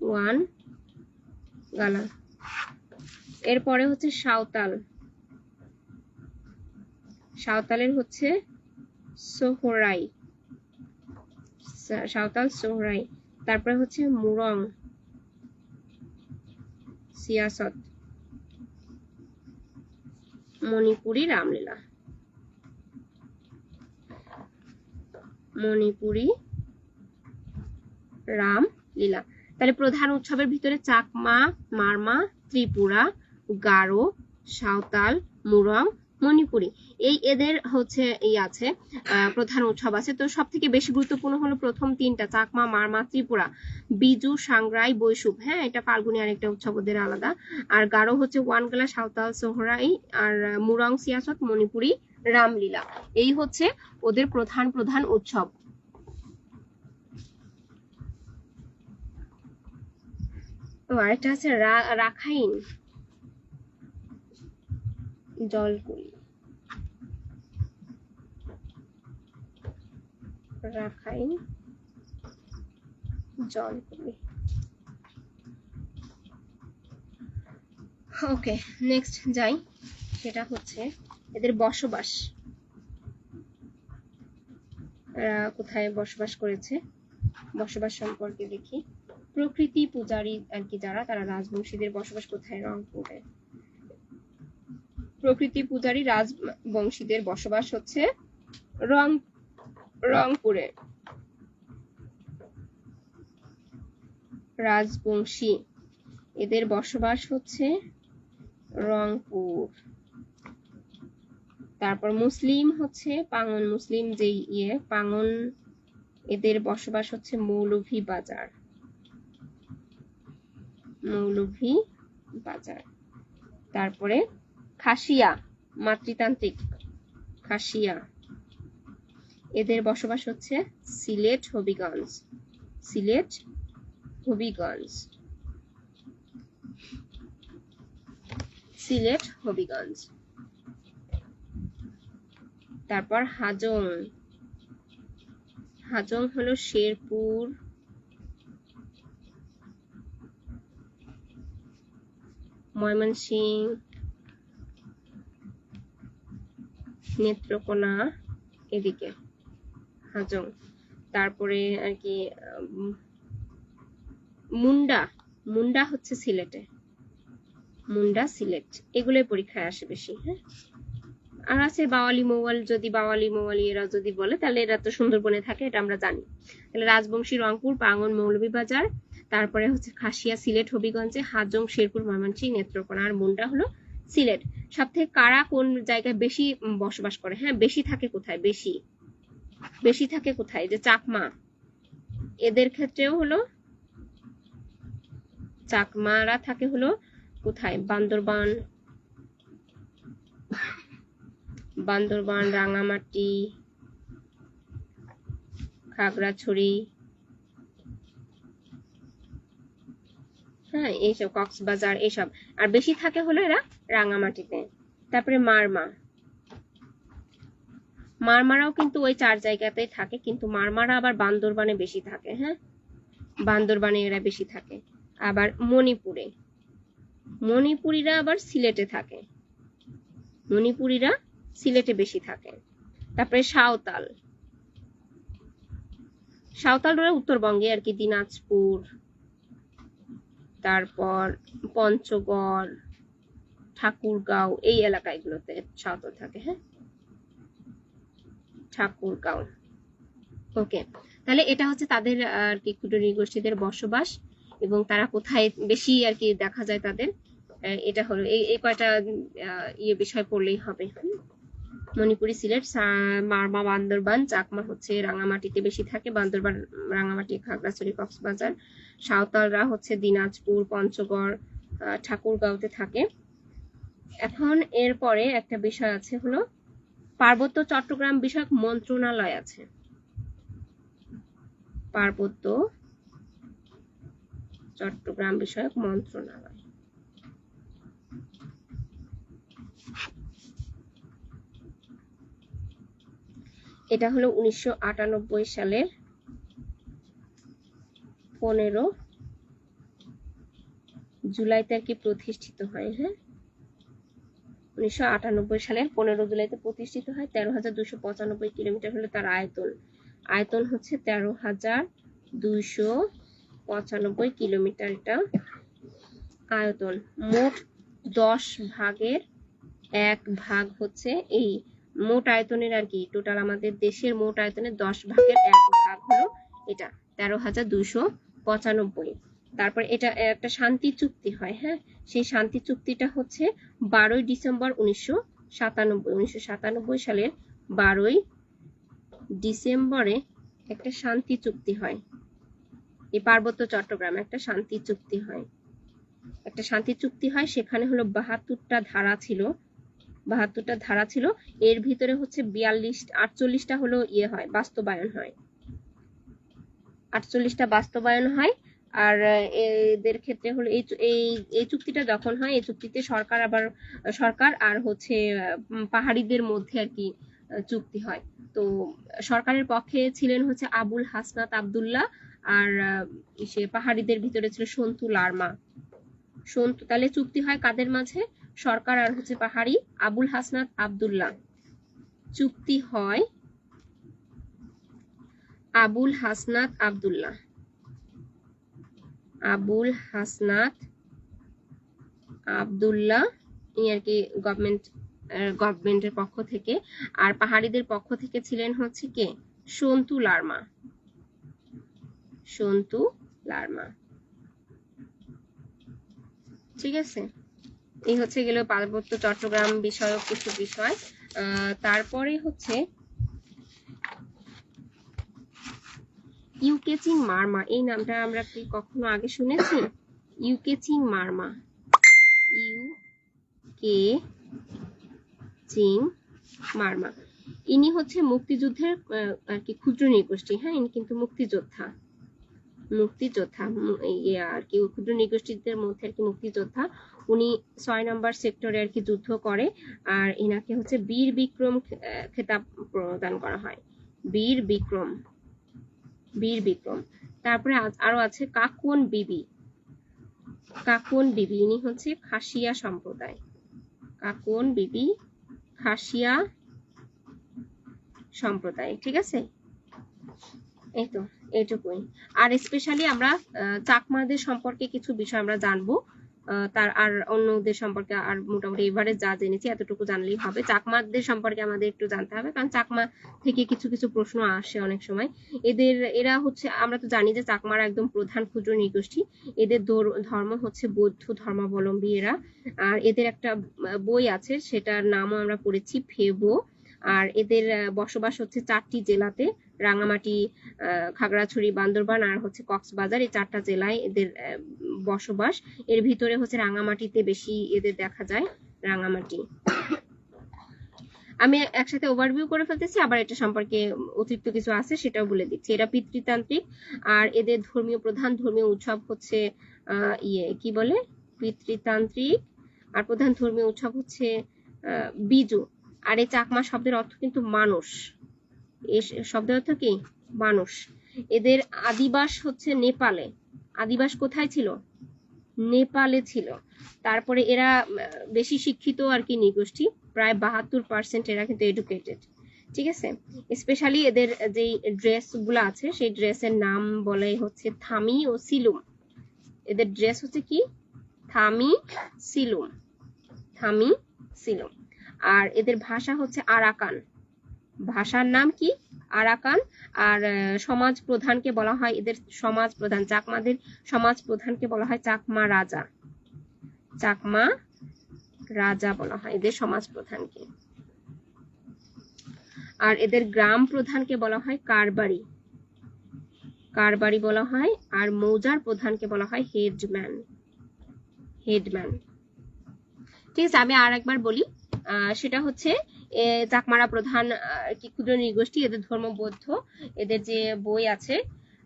ওয়ানগালা। এরপরে হচ্ছে সাঁওতাল, সাঁওতালের হচ্ছে সোহরাই, সাঁওতাল সোহরাই। তারপরে হচ্ছে মুরং, সিয়াসত, মণিপুরি রামলীলা, মণিপুরি রামলীলা। তাহলে প্রধান উৎসবের ভিতরে চাকমা, মারমা, ত্রিপুরা, গারো, সাঁওতাল, মুরং, মণিপুরি, এই এদের হচ্ছে এই আছে প্রধান উৎসব আছে। তো সব থেকে বেশি গুরুত্বপূর্ণ হলো প্রথম তিনটা, চাকমা, মারমা, ত্রিপুরা। বিজু, সাংরাই, বৈশুব, হ্যাঁ এটা ফাল্গুনি আরেকটা উৎসব ওদের আলাদা। আর গারো হচ্ছে ওয়ানগালা, সাঁওতাল সোহরাই, আর মুরং সিয়াসত, মণিপুরি রামলীলা, এই হচ্ছে ওদের প্রধান প্রধান উৎসব। ও আরেকটা আছে রাখাইন জলকুড়ি, রাখাইন জলকুড়ি। ওকে, নেক্সট যাই, সেটা হচ্ছে এদের বসবাস, কোথায় বসবাস করেছে, বসবাস সম্পর্কে দেখি। প্রকৃতি পূজারী আর কি যারা, তারা রাজবংশীদের বসবাস কোথায়, রংপুরে। প্রকৃতি পূজারী রাজবংশীদের বসবাস হচ্ছে রংপুরে। রাজবংশী এদের বসবাস হচ্ছে রংপুর। তারপর মুসলিম হচ্ছে পাঙ্গন, মুসলিম যে পাঙ্গন, এদের বসবাস হচ্ছে মৌলভী বাজার, মৌলভী বাজার। তারপরে খাসিয়া, মাতৃতান্ত্রিক খাসিয়া, এদের বসবাস হচ্ছে সিলেট, হবিগঞ্জ, সিলেট, হবিগঞ্জ, সিলেট, হবিগঞ্জ। তারপর হাজং, হাজং হলো শেরপুর, ময়মনসিংহ, নেত্রকোনা, এদিকে হাজং। তারপরে আর কি মুন্ডা, মুন্ডা হচ্ছে সিলেটে, মুন্ডা সিলেট, এগুলোই পরীক্ষায় আসে বেশি। হ্যাঁ, আর আছে বাওয়ালি মৌয়াল, যদি বাওয়ালি মৌয়ালি এরা যদি বলে তাহলে এরা তো সুন্দরবনে থাকে, এটা আমরা জানি। তাহলে রাজবংশী রংপুর, পাঙ্গন মৌলভীবাজার, তারপরে হচ্ছে খাসিয়া সিলেট হবিগঞ্জে, হাজং শেরপুর ময়মনসিংহ, নেত্রকোনা, আর মুন্ডা হলো সিলেট। সব থেকে কারা কোন জায়গায় বেশি বসবাস করে? হ্যাঁ, বেশি থাকে কোথায়? বেশি বেশি থাকে কোথায়? যে চাকমা, এদের ক্ষেত্রেও হলো চাকমারা থাকে হলো কোথায়? বান্দরবান, বান্দরবান, রাঙামাটি, খাগড়াছড়ি, হ্যাঁ এইসব, কক্সবাজার, এইসব। আর বেশি থাকে হলো এরা রাঙামাটিতে। তারপরে মারমা, মারমারাও কিন্তু ওই 4 জায়গাতেই থাকে, কিন্তু মারমারা আবার বান্দরবানে বেশি থাকে। হ্যাঁ, বান্দরবানে এরা বেশি থাকে। আবার মণিপুরে, মণিপুরীরা আবার সিলেটে থাকে, মণিপুরীরা সিলেটে বেশি থাকে। তারপরে সাঁওতাল, সাঁওতালরা উত্তরবঙ্গে আর কি, দিনাজপুর, তারপর পঞ্চগড়, ঠাকুরগাঁও, এই এলাকাগুলোতে সাঁওতাল থাকে। হ্যাঁ, ঠাকুরগাঁও। ওকে, তাহলে এটা হচ্ছে তাদের আর কি ক্ষুদ্র নৃগোষ্ঠীদের বসবাস এবং তারা কোথায় বেশি আর কি দেখা যায় তাদের। এটা হলো এই কয়টা বিষয় পড়লেই হবে। মণিপুরি, সিলেট, মারমা, বান্দরবান, চাকমা হচ্ছে রাঙামাটিতে বেশি থাকে, বান্দরবান, রাঙামাটি, খাগড়াছড়ি, কক্সবাজার। সাঁওতালরা হচ্ছে দিনাজপুর, পঞ্চগড়, ঠাকুরগাঁওতে থাকে। এখন এরপরে একটা বিষয় আছে হলো পার্বত্য চট্টগ্রাম বিষয়ক মন্ত্রণালয় আছে, পার্বত্য চট্টগ্রাম বিষয়ক মন্ত্রণালয়। এটা হলো 1998 সালের 15 জুলাইতে আর কি প্রতিষ্ঠিত হয়। হ্যাঁ, 1998 সালের 15 জুলাইতে প্রতিষ্ঠিত হয়। 13,295 কিলোমিটার হলো তার আয়তন। আয়তন হচ্ছে 13,295 কিলোমিটার, এটা আয়তন। মোট 10 ভাগের 1 ভাগ হচ্ছে এই মোট আয়তনের আর কি, টোটাল আমাদের দেশের মোট আয়তনের 10 ভাগের 1 ভাগ হলো এটা 13,295। তারপর এটা একটা শান্তি চুক্তি হয়। হ্যাঁ, সেই শান্তি চুক্তিটা হচ্ছে 12 ডিসেম্বর 1997 সালের 12 ডিসেম্বরে একটা শান্তি চুক্তি হয়। এই পার্বত্য চট্টগ্রামে একটা শান্তি চুক্তি হয়, একটা শান্তি চুক্তি হয়। সেখানে হলো 72টা ধারা ছিল, 72টা ধারা ছিল। এর ভিতরে হচ্ছে 48টা হলো হয়, বাস্তবায়ন হয়, 48টা বাস্তবায়ন হয়। আর এদের ক্ষেত্রে হলো এই চুক্তিটা যখন হয়, এই চুক্তিতে সরকার আর হচ্ছে পাহাড়িদের মধ্যে আর কি চুক্তি হয়। তো সরকারের পক্ষে ছিলেন হচ্ছে আবুল হাসনাত আবদুল্লাহ, আর সে পাহাড়িদের ভিতরে ছিল সন্তু লারমা। সন্তু, তাহলে চুক্তি হয় কাদের মাঝে? সরকার আর হচ্ছে পাহাড়ি, আবুল হাসনাত আবদুল্লাহ। চুক্তি হয় আবুল হাসনাত আবদুল্লাহ, আবুল হাসনাত আবদুল্লাহ আর কি গভর্নমেন্টের পক্ষ থেকে। আর পাহাড়িদের পক্ষ থেকে ছিলেন হচ্ছে কে? সন্তু লারমা, সন্তু লারমা। ঠিক আছে, এই হচ্ছে গেল পার্বত্য চট্টগ্রাম বিষয়ক কিছু বিষয়। তারপরে হচ্ছে ইউকেচিং মারমা, এই নামটা আমরা কি কখনো আগে শুনেছি? ইউকেচিং মারমা, ইউকেচিং মারমা, ইনি হচ্ছে মুক্তিযুদ্ধের আর কি ক্ষুদ্র নৃগোষ্ঠী। হ্যাঁ, ইনি কিন্তু মুক্তিযোদ্ধা, মুক্তিযোদ্ধা আর কি ক্ষুদ্র নৃগোষ্ঠীদের মধ্যে আর কি মুক্তিযোদ্ধা। উনি 6 নম্বর সেক্টরে আর কি যুদ্ধ করে, আর এনাকে হচ্ছে বীর বিক্রম খেতাব প্রদান করা হয়, বীর বিক্রম, বীর বিক্রম। তারপরে আরো আছে কাকুন বিবি, কাকুন বিবি, ইনি হচ্ছে খাসিয়া সম্প্রদায়, কাকুন বিবি খাসিয়া সম্প্রদায়। ঠিক আছে, এই তো এইটুকুই। আর স্পেশালি আমরা চাকমাদের সম্পর্কে কিছু বিষয় আমরা জানবো, তার আর অন্যদের সম্পর্কে আর মোটামুটি এভারেজ যা জেনেছি এতটুকু জানলেই হবে। চাকমাদের সম্পর্কে আমাদের একটু জানতে হবে, কারণ চাকমা থেকে কিছু কিছু প্রশ্ন আসে অনেক সময়। এরা হচ্ছে, আমরা তো জানি যে চাকমারা একদম প্রধান ক্ষুদ্র নৃগোষ্ঠী। এদের ধর্ম হচ্ছে বৌদ্ধ ধর্মাবলম্বী এরা। আর এদের একটা বই আছে, সেটার নামও আমরা পড়েছি, ফেবো। আর এদের বসবাস হচ্ছে 4টি জেলাতে, রাঙামাটি, খাগড়াছড়ি, বান্দরবান আর হচ্ছে কক্সবাজার, এই 4টা জেলায় এদের বসবাস। এর ভিতরে হচ্ছে রাঙামাটিতে বেশি এদের দেখা যায়, রাঙামাটি। আমি একসাথে ওভারভিউ করে ফেলতেছি, আবার এটা সম্পর্কে অতিরিক্ত কিছু আছে সেটাও বলে দিচ্ছি। এরা পিতৃতান্ত্রিক, আর এদের প্রধান ধর্মীয় উৎসব হচ্ছে কি বলে, পিতৃতান্ত্রিক, আর প্রধান ধর্মীয় উৎসব হচ্ছে বিজু। আর এই চাকমা শব্দের অর্থ কিন্তু মানুষ। এই শব্দের অর্থ কি? মানুষ। এদের আদিবাস হচ্ছে নেপালে। আদিবাস কোথায় ছিল? নেপালে ছিল। তারপরে এরা বেশি শিক্ষিত আর কি নৃগোষ্ঠী, প্রায় 72% এরা কিন্তু এডুকেটেড। ঠিক আছে। স্পেশালি এদের যে ড্রেস গুলো আছে, সেই ড্রেসের নাম বলে হচ্ছে থামি ও সিলুম। এদের ড্রেস হচ্ছে কি? থামি সিলুম, থামি সিলুম। আর এদের ভাষা হচ্ছে আরাকান। ভাষার নাম কি? আরাকান। আর সমাজ প্রধানকে বলা হয়, এদের সমাজ প্রধান, চাকমাদের সমাজ প্রধানকে বলা হয় চাকমা রাজা। চাকমা রাজা বলা হয় এদের সমাজ প্রধানকে। আর এদের গ্রাম প্রধানকে বলা হয় কারবারি, কারবারি বলা হয়। আর মৌজার প্রধানকে বলা হয় হেডম্যান, হেডম্যান। ঠিক আছে, আমি আর একবার বলি। সেটা হচ্ছে চাকমারা প্রধান কি ক্ষুদ্র নৃগোষ্ঠী, এদের ধর্ম বৌদ্ধ। এদের যে বই আছে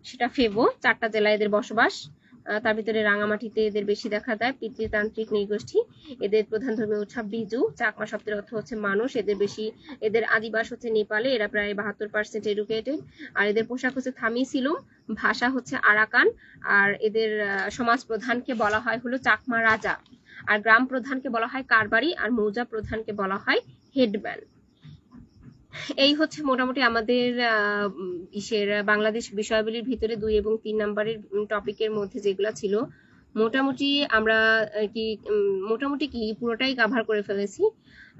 সেটা ফেবো। 4টা জেলায় এদের বসবাস, তার ভিতরে রাঙামাটিতে এদের বেশি দেখা যায়। পিতৃতান্ত্রিক নৃগোষ্ঠী। এদের প্রধান ধর্মীয় উৎসব বিজু। চাকমা শব্দের অর্থ হচ্ছে মানুষ। এদের আদিবাস হচ্ছে নেপালে, এরা প্রায় 72% এডুকেটেড। আর এদের পোশাক হচ্ছে থামি সিলুম, ভাষা হচ্ছে আরাকান। আর এদের সমাজ প্রধানকে বলা হয় হলো চাকমা রাজা। আর গ্রাম প্রধানকে বলা হয় কারবারি, আর মৌজা প্রধানকে বলা হয় হেডম্যান। এই হচ্ছে মোটামুটি আমাদের বাংলাদেশ বিষয়াবলীর ভিতরে 2 এবং 3 নাম্বারের টপিকের মধ্যে যেগুলো ছিল, মোটামুটি আমরা মোটামুটি কি পুরোটাই কভার করে ফেলেছি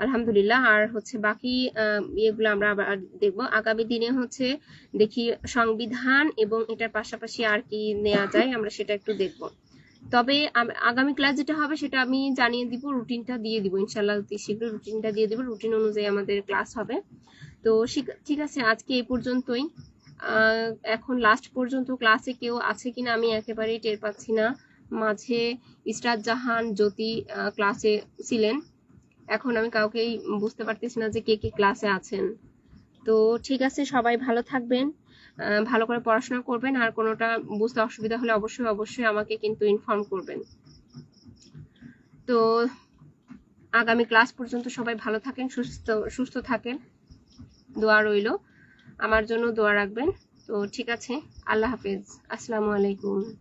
আলহামদুলিল্লাহ। আর হচ্ছে বাকি ইয়েগুলো আমরা আবার দেখবো আগামী দিনে। হচ্ছে দেখি সংবিধান এবং এটার পাশাপাশি আর কি নেওয়া যায়, আমরা সেটা একটু দেখবো। তবে আগামী ক্লাস যেটা হবে সেটা আমি জানিয়ে দিব, রুটিনটা দিয়ে দিব ইনশাল্লাহ, অতি শীঘ্র রুটিনটা দিয়ে দিব। রুটিন অনুযায়ী আমাদের ক্লাস হবে। তো ঠিক আছে, আজকে এই পর্যন্তই। এখন লাস্ট পর্যন্ত ক্লাসে কেউ আছে কিনা আমি একেবারেই টের পাচ্ছি না। মাঝে ইসরাত জাহান, জ্যোতি ক্লাসে ছিলেন, এখন আমি কাউকেই বুঝতে পারতেছি না যে কে কে ক্লাসে আছেন। তো ঠিক আছে, সবাই ভালো থাকবেন, ভালো করে পড়াশোনা করবেন। আর কোনোটা বুঝতে অসুবিধা হলে অবশ্যই আমাকে কিন্তু ইনফর্ম করবেন। তো আগামী ক্লাস পর্যন্ত সবাই ভালো থাকেন, সুস্থ থাকেন, দোয়া রইল, আমার জন্য দোয়া রাখবেন। তো ঠিক আছে, আল্লাহ হাফেজ, আসসালামু আলাইকুম।